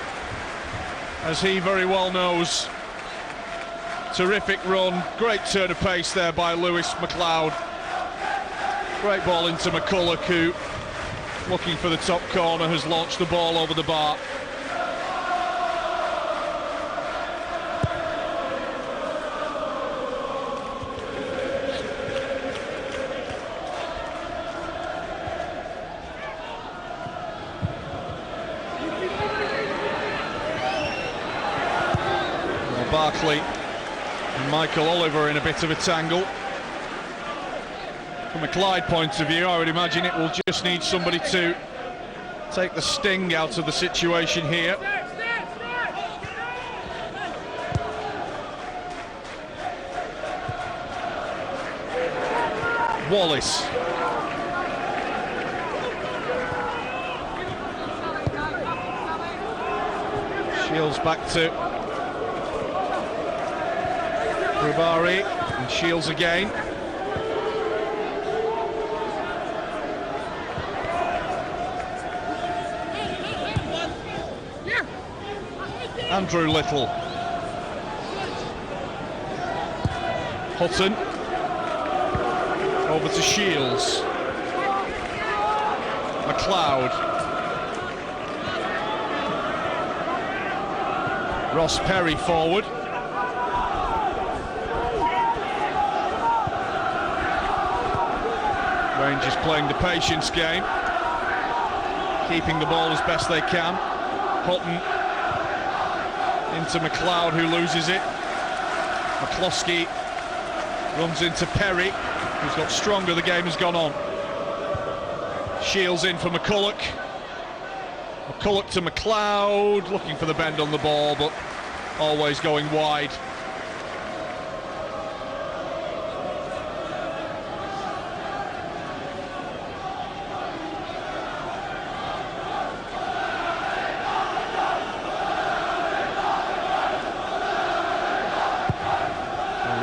as he very well knows. Terrific run, great turn of pace there by Lewis McLeod. Great ball into McCulloch, who, looking for the top corner, has launched the ball over the bar. Barkley and Michael Oliver in a bit of a tangle. From a Clyde point of view, I would imagine it will just need somebody to take the sting out of the situation here. Wallace. Shields back to Ribari, and Shields again. Andrew Little. Hutton. Over to Shields. McLeod. Ross Perry forward. Rangers playing the patience game, keeping the ball as best they can. Hutton into McLeod, who loses it. McCloskey runs into Perry, who's got stronger, the game has gone on. Shields in for McCulloch. McCulloch to McLeod, looking for the bend on the ball, but always going wide.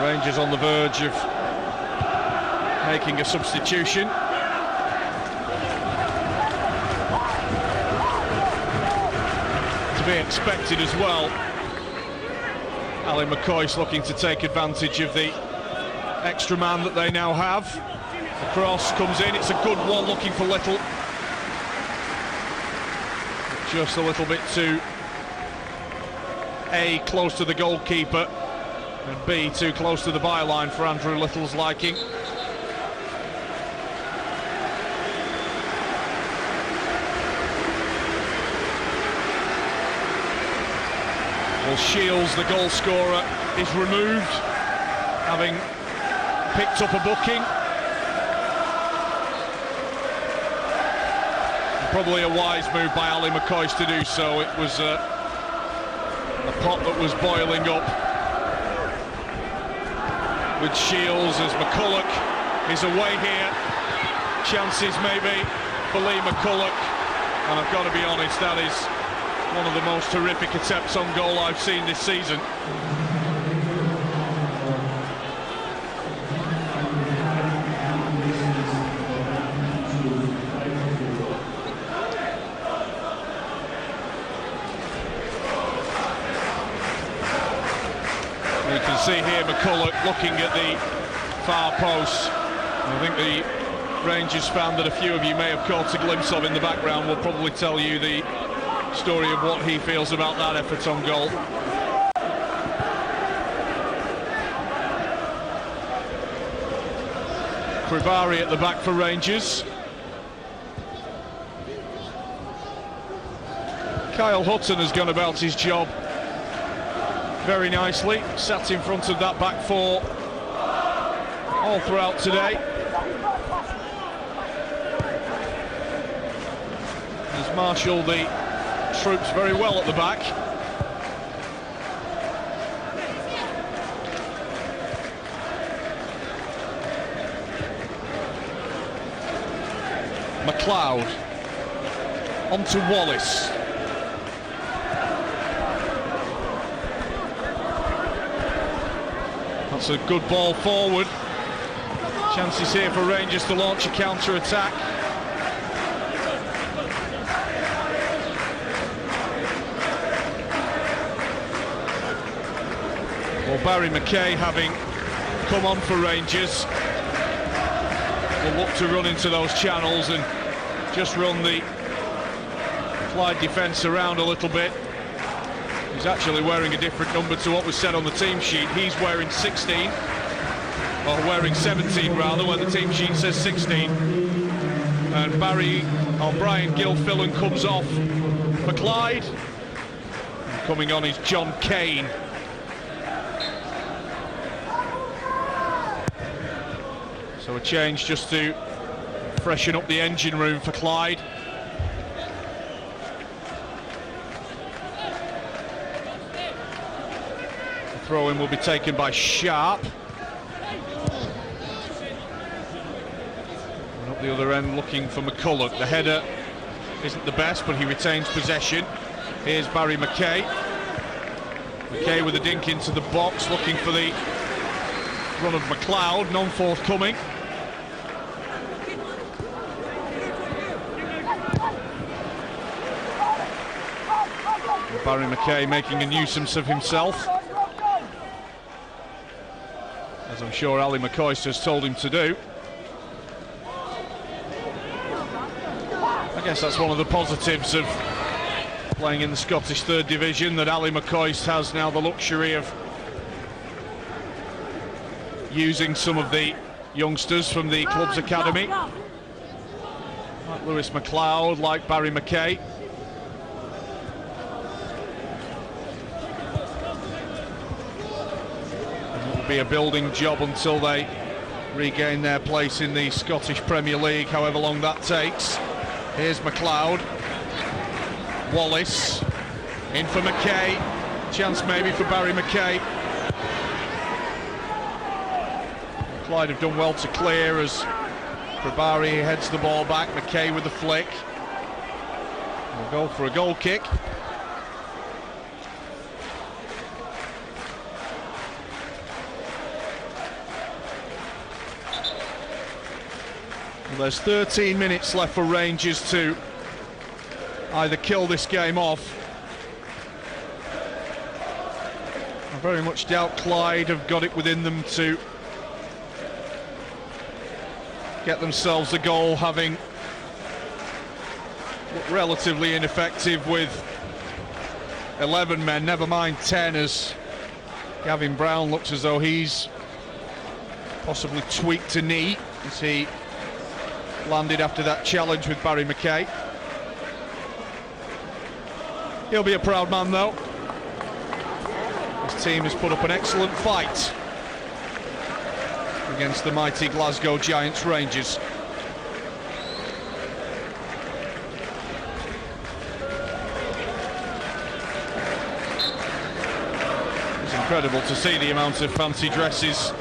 Rangers on the verge of making a substitution. To be expected as well. Ali McCoy's looking to take advantage of the extra man that they now have. The cross comes in, it's a good one, looking for Little. Just a little bit too A, close to the goalkeeper, and B, too close to the byline for Andrew Little's liking. Well, Shields, the goal scorer, is removed, having picked up a booking. Probably a wise move by Ali McCoy to do so. It was a pot that was boiling up with Shields, as McCulloch is away here. Chances maybe for Lee McCulloch, and I've got to be honest, that is one of the most horrific attempts on goal I've seen this season. You can see here McCulloch looking at the far post. I think the Rangers fan that a few of you may have caught a glimpse of in the background will probably tell you the story of what he feels about that effort on goal. Kribari at the back for Rangers. Kyle Hutton has gone about his job very nicely, sat in front of that back four all throughout today. He's marshalled the troops very well at the back. McLeod onto Wallace. That's a good ball forward. Chances here for Rangers to launch a counter-attack. Well, Barry McKay, having come on for Rangers, will look to run into those channels and just run the Clyde defence around a little bit. He's actually wearing a different number to what was said on the team sheet. He's wearing 16, or wearing 17 rather, where the team sheet says 16. And Brian Gilfillan comes off for Clyde. And coming on is John Kane. So a change just to freshen up the engine room for Clyde. The throw-in will be taken by Sharp. And up the other end looking for McCulloch. The header isn't the best, but he retains possession. Here's Barry McKay. McKay with a dink into the box, looking for the run of McLeod, none forthcoming. Barry McKay making a nuisance of himself, as I'm sure Ali McCoist has told him to do. I guess that's one of the positives of playing in the Scottish Third Division, that Ali McCoist has now the luxury of using some of the youngsters from the club's academy, like Lewis McLeod, like Barry McKay. Be a building job until they regain their place in the Scottish Premier League, however long that takes. Here's McLeod. Wallace in for McKay. Chance maybe for Barry McKay. Clyde have done well to clear as Kribari heads the ball back. McKay with the flick. We'll go for a goal kick. There's 13 minutes left for Rangers to either kill this game off. I very much doubt Clyde have got it within them to get themselves a goal, having looked relatively ineffective with 11 men, never mind 10, as Gavin Brown looks as though he's possibly tweaked a knee as he landed after that challenge with Barry McKay. He'll be a proud man though. His team has put up an excellent fight against the mighty Glasgow Giants Rangers. It's incredible to see the amount of fancy dresses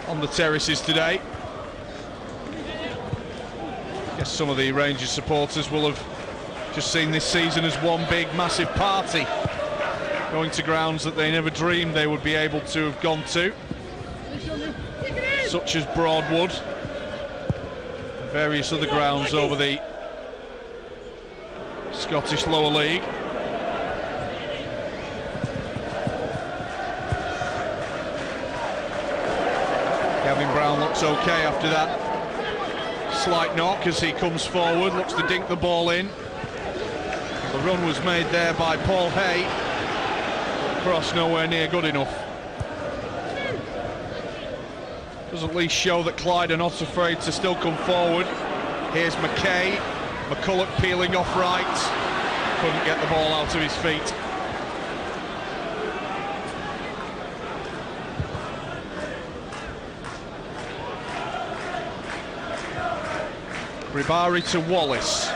on the terraces today. Some of the Rangers supporters will have just seen this season as one big massive party, going to grounds that they never dreamed they would be able to have gone to, such as Broadwood and various other grounds over the Scottish lower league. Gavin Brown looks okay after that slight knock as he comes forward, looks to dink the ball in. The run was made there by Paul Hay. Cross nowhere near good enough. Does at least show that Clyde are not afraid to still come forward. Here's McKay. McCulloch peeling off right. Couldn't get the ball out of his feet. Ribari to Wallace.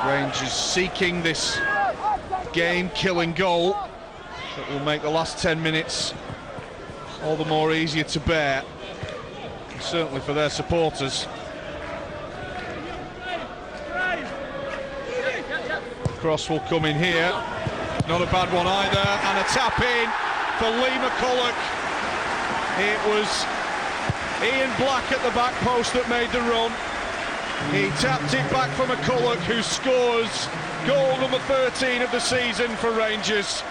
Rangers seeking this game-killing goal that will make the last 10 minutes all the more easier to bear, certainly for their supporters. Cross will come in here, not a bad one either, and a tap in for Lee McCulloch. It was Ian Black at the back post that made the run. He tapped it back for McCulloch, who scores goal number 13 of the season for Rangers.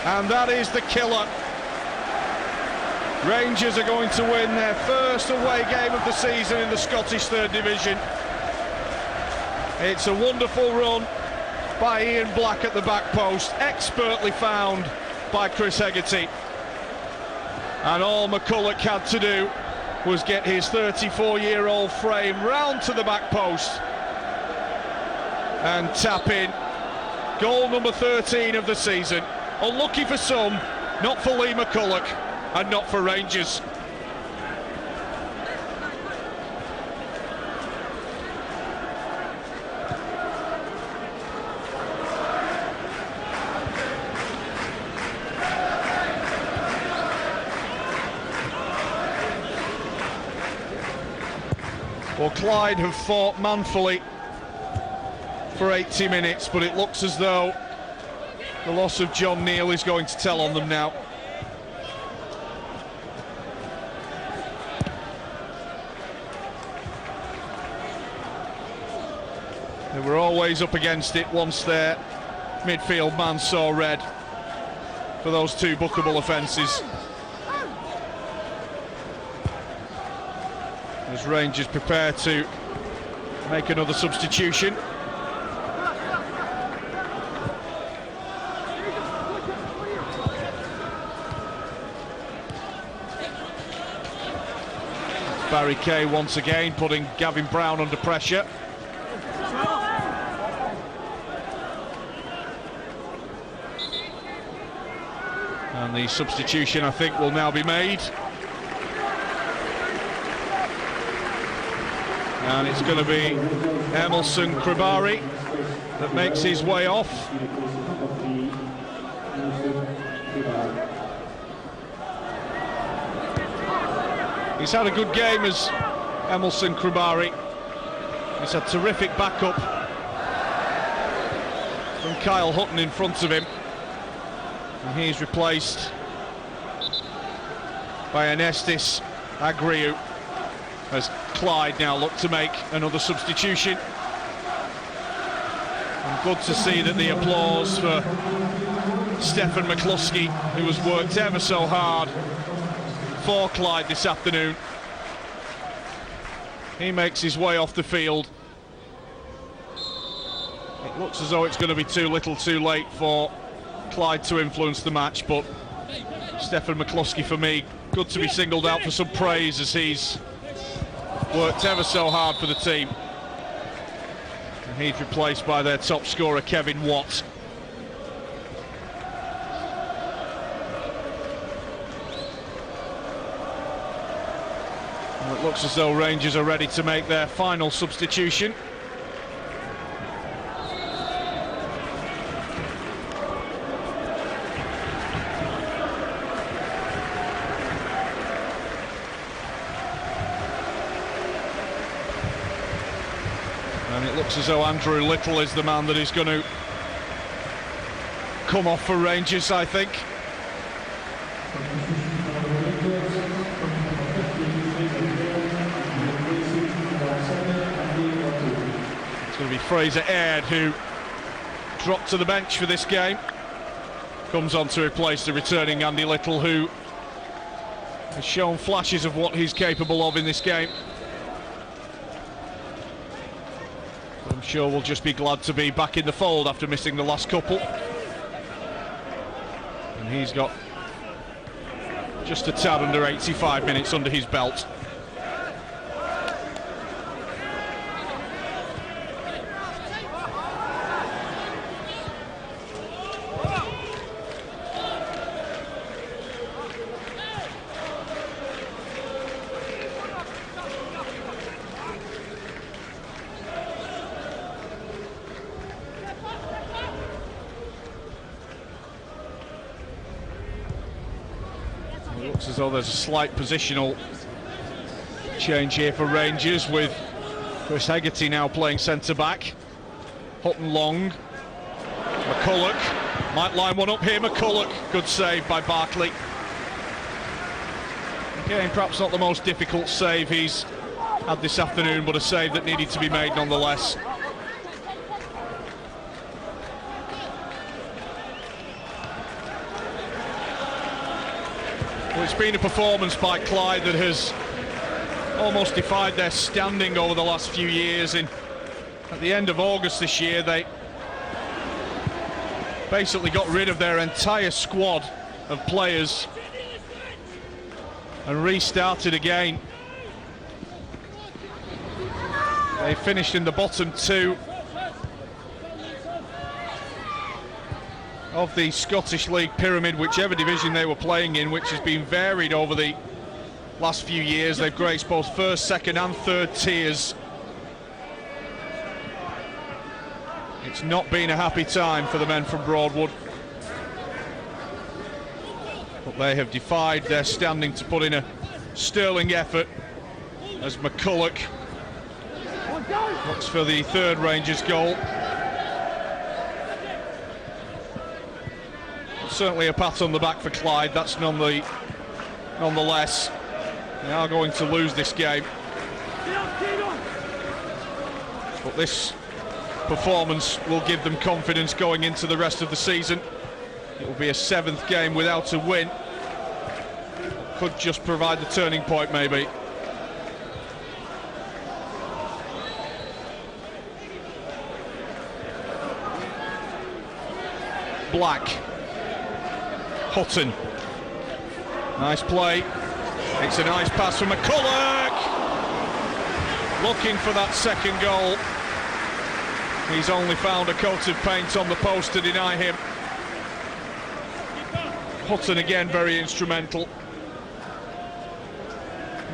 And that is the killer. Rangers are going to win their first away game of the season in the Scottish Third Division. It's a wonderful run by Ian Black at the back post, expertly found by Chris Hegarty. And all McCulloch had to do was get his 34-year-old frame round to the back post and tap in. Goal number 13 of the season. Unlucky for some, not for Lee McCulloch, and not for Rangers. Well, Clyde have fought manfully for 80 minutes, but it looks as though the loss of John Neal is going to tell on them now. They were always up against it once their midfield man saw red for those two bookable offences. As Rangers prepare to make another substitution. Barry Kay once again putting Gavin Brown under pressure. And the substitution, I think, will now be made. And it's going to be Emerson Kribari that makes his way off. He's had a good game as Emerson Kribari. He's had terrific backup from Kyle Hutton in front of him. And he's replaced by Anestis Agriu as Clyde now look to make another substitution. And good to see that the applause for Stefan McCluskey, who has worked ever so hard for Clyde this afternoon. He makes his way off the field. It looks as though it's going to be too little too late for Clyde to influence the match, but Stefan McCluskey, for me, good to be singled out for some praise as he's worked ever so hard for the team. And he's replaced by their top scorer, Kevin Watt. And it looks as though Rangers are ready to make their final substitution. And it looks as though Andrew Little is the man that is going to come off for Rangers, I think. It's going to be Fraser Aird who dropped to the bench for this game. comes on to replace the returning Andy Little, who has shown flashes of what he's capable of in this game. I'm sure we'll just be glad to be back in the fold after missing the last couple. And he's got just a tad under 85 minutes under his belt. Looks as though there's a slight positional change here for Rangers, with Chris Hegarty now playing centre-back. Hutton long. McCulloch might line one up here. McCulloch, good save by Barkley. Again, perhaps not the most difficult save he's had this afternoon, but a save that needed to be made nonetheless. Well, it's been a performance by Clyde that has almost defied their standing over the last few years. At the end of August this year, they basically got rid of their entire squad of players and restarted again. They finished in the bottom two of the Scottish League pyramid, whichever division they were playing in, which has been varied over the last few years. They've graced both first, second and third tiers. It's not been a happy time for the men from Broadwood, but they have defied their standing to put in a sterling effort as McCulloch looks for the third Rangers goal. Certainly a pat on the back for Clyde, that's nonetheless. They are going to lose this game, but this performance will give them confidence going into the rest of the season. It will be a 7th game without a win. Could just provide the turning point, maybe. Black. Hutton. Nice play. It's a nice pass from McCulloch. Looking for that second goal. He's only found a coat of paint on the post to deny him. Hutton again very instrumental.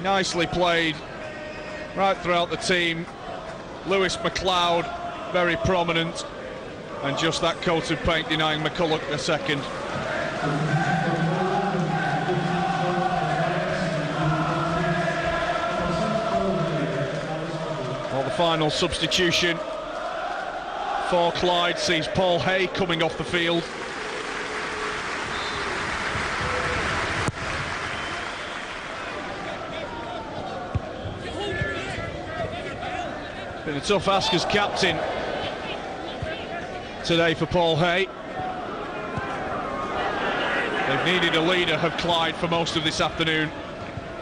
Nicely played right throughout the team. Lewis McLeod very prominent, and just that coat of paint denying McCulloch a second. Well, the final substitution for Clyde sees Paul Hay coming off the field. Been a tough ask as captain today for Paul Hay. They've needed a leader of Clyde for most of this afternoon,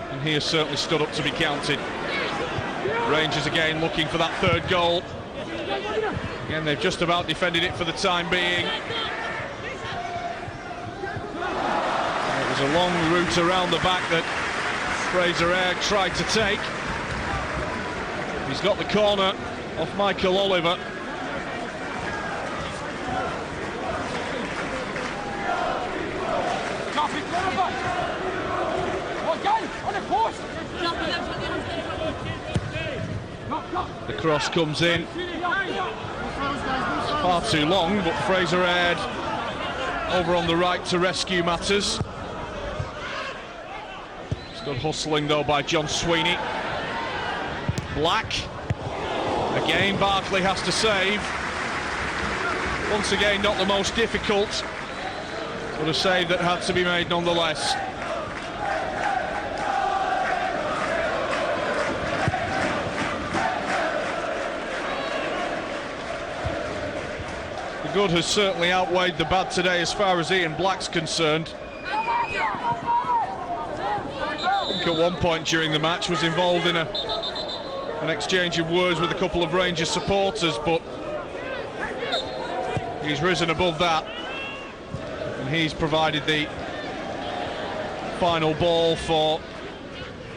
and he has certainly stood up to be counted. Rangers again looking for that third goal. Again, they've just about defended it for the time being. It was a long route around the back that Fraser Aird tried to take. He's got the corner off Michael Oliver. The cross comes in. It's far too long, but Fraser Aird over on the right to rescue matters. It's good hustling though by John Sweeney. Black. Again, Barkley has to save. Once again, not the most difficult, but a save that had to be made nonetheless. The good has certainly outweighed the bad today as far as Ian Black's concerned. I think at one point during the match was involved in an exchange of words with a couple of Rangers supporters, but he's risen above that and he's provided the final ball for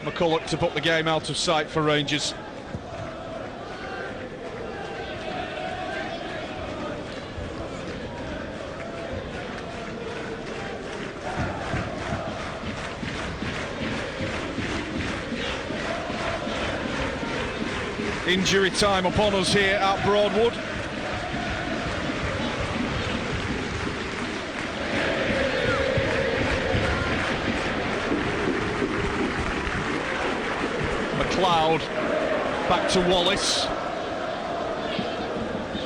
McCulloch to put the game out of sight for Rangers. Injury time upon us here at Broadwood. McLeod back to Wallace.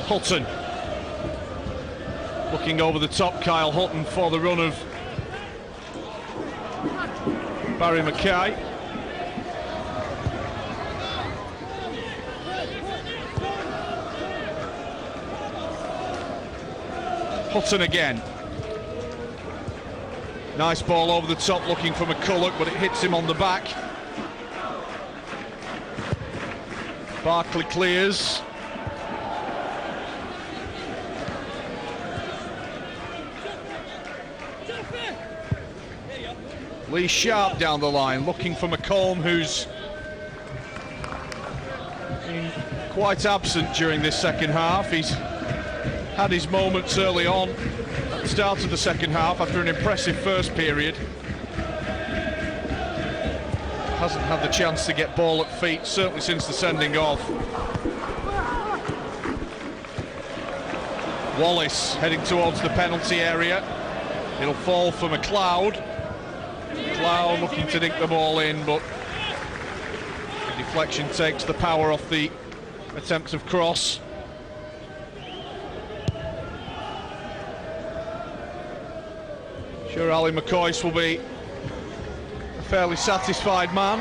Hutton looking over the top. Kyle Hutton for the run of Barry Mackay. Hutton again. Nice ball over the top looking for McCulloch, but it hits him on the back. Barkley clears. Lee Sharp down the line looking for McComb, who's been quite absent during this second half. He's had his moments early on at the start of the second half after an impressive first period. Hasn't had the chance to get ball at feet, certainly since the sending off. Wallace heading towards the penalty area. It'll fall for McLeod. McLeod looking to dink the ball in, but the deflection takes the power off the attempt of cross. Sure, Ali McCoyce will be a fairly satisfied man.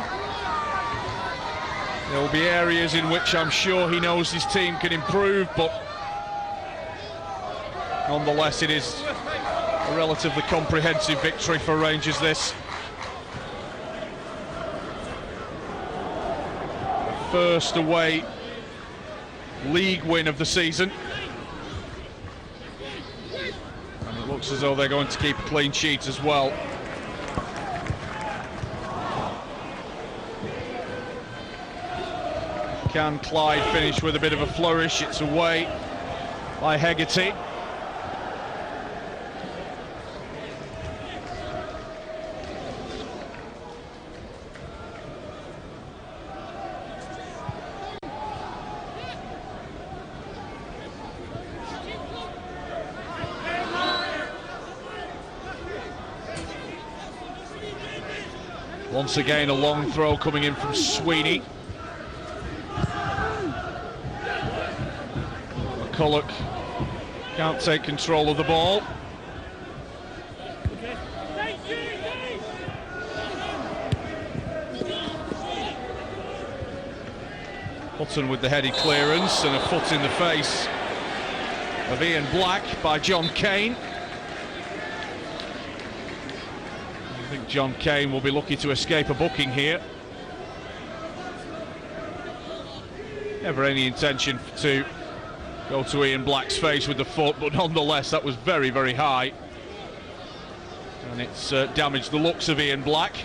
There will be areas in which I'm sure he knows his team can improve, but nonetheless it is a relatively comprehensive victory for Rangers, this. First away league win of the season. Looks as though they're going to keep a clean sheet as well. Can Clyde finish with a bit of a flourish? It's away by Hegarty. Once again, a long throw coming in from Sweeney. McCulloch can't take control of the ball. Hutton with the heady clearance and a foot in the face of Ian Black by John Kane. I think John Kane will be lucky to escape a booking here. Never any intention to go to Ian Black's face with the foot, but nonetheless that was very, very high. And it's damaged the looks of Ian Black.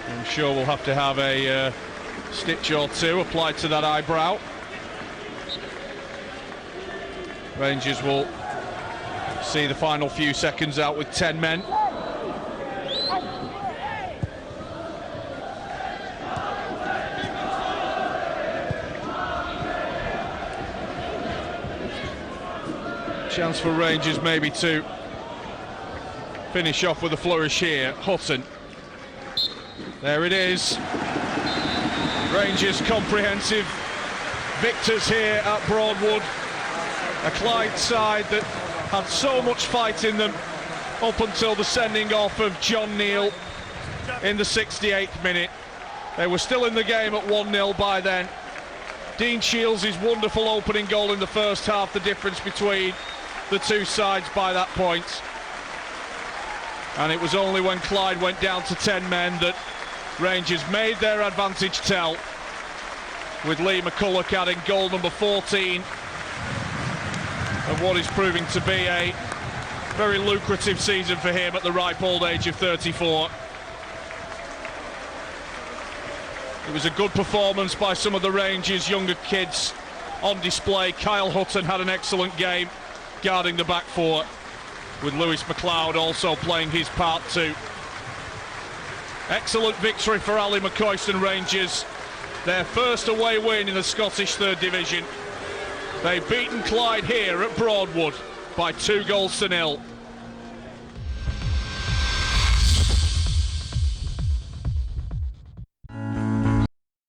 I'm sure we'll have to have a stitch or two applied to that eyebrow. Rangers will see the final few seconds out with 10 men. Chance for Rangers maybe to finish off with a flourish here. Hutton. There it is. Rangers comprehensive victors here at Broadwood. A Clyde side that had so much fight in them up until the sending off of John Neal in the 68th minute. They were still in the game at 1-0 by then. Dean Shields' wonderful opening goal in the first half, the difference between the two sides by that point. And it was only when Clyde went down to 10 men that Rangers made their advantage tell, with Lee McCulloch adding goal number 14 of what is proving to be a very lucrative season for him at the ripe old age of 34. It was a good performance by some of the Rangers' younger kids on display. Kyle Hutton had an excellent game guarding the back four, with Lewis McLeod also playing his part too. Excellent victory for Ali McCoyston Rangers. Their first away win in the Scottish Third Division. They've beaten Clyde here at Broadwood by 2-0.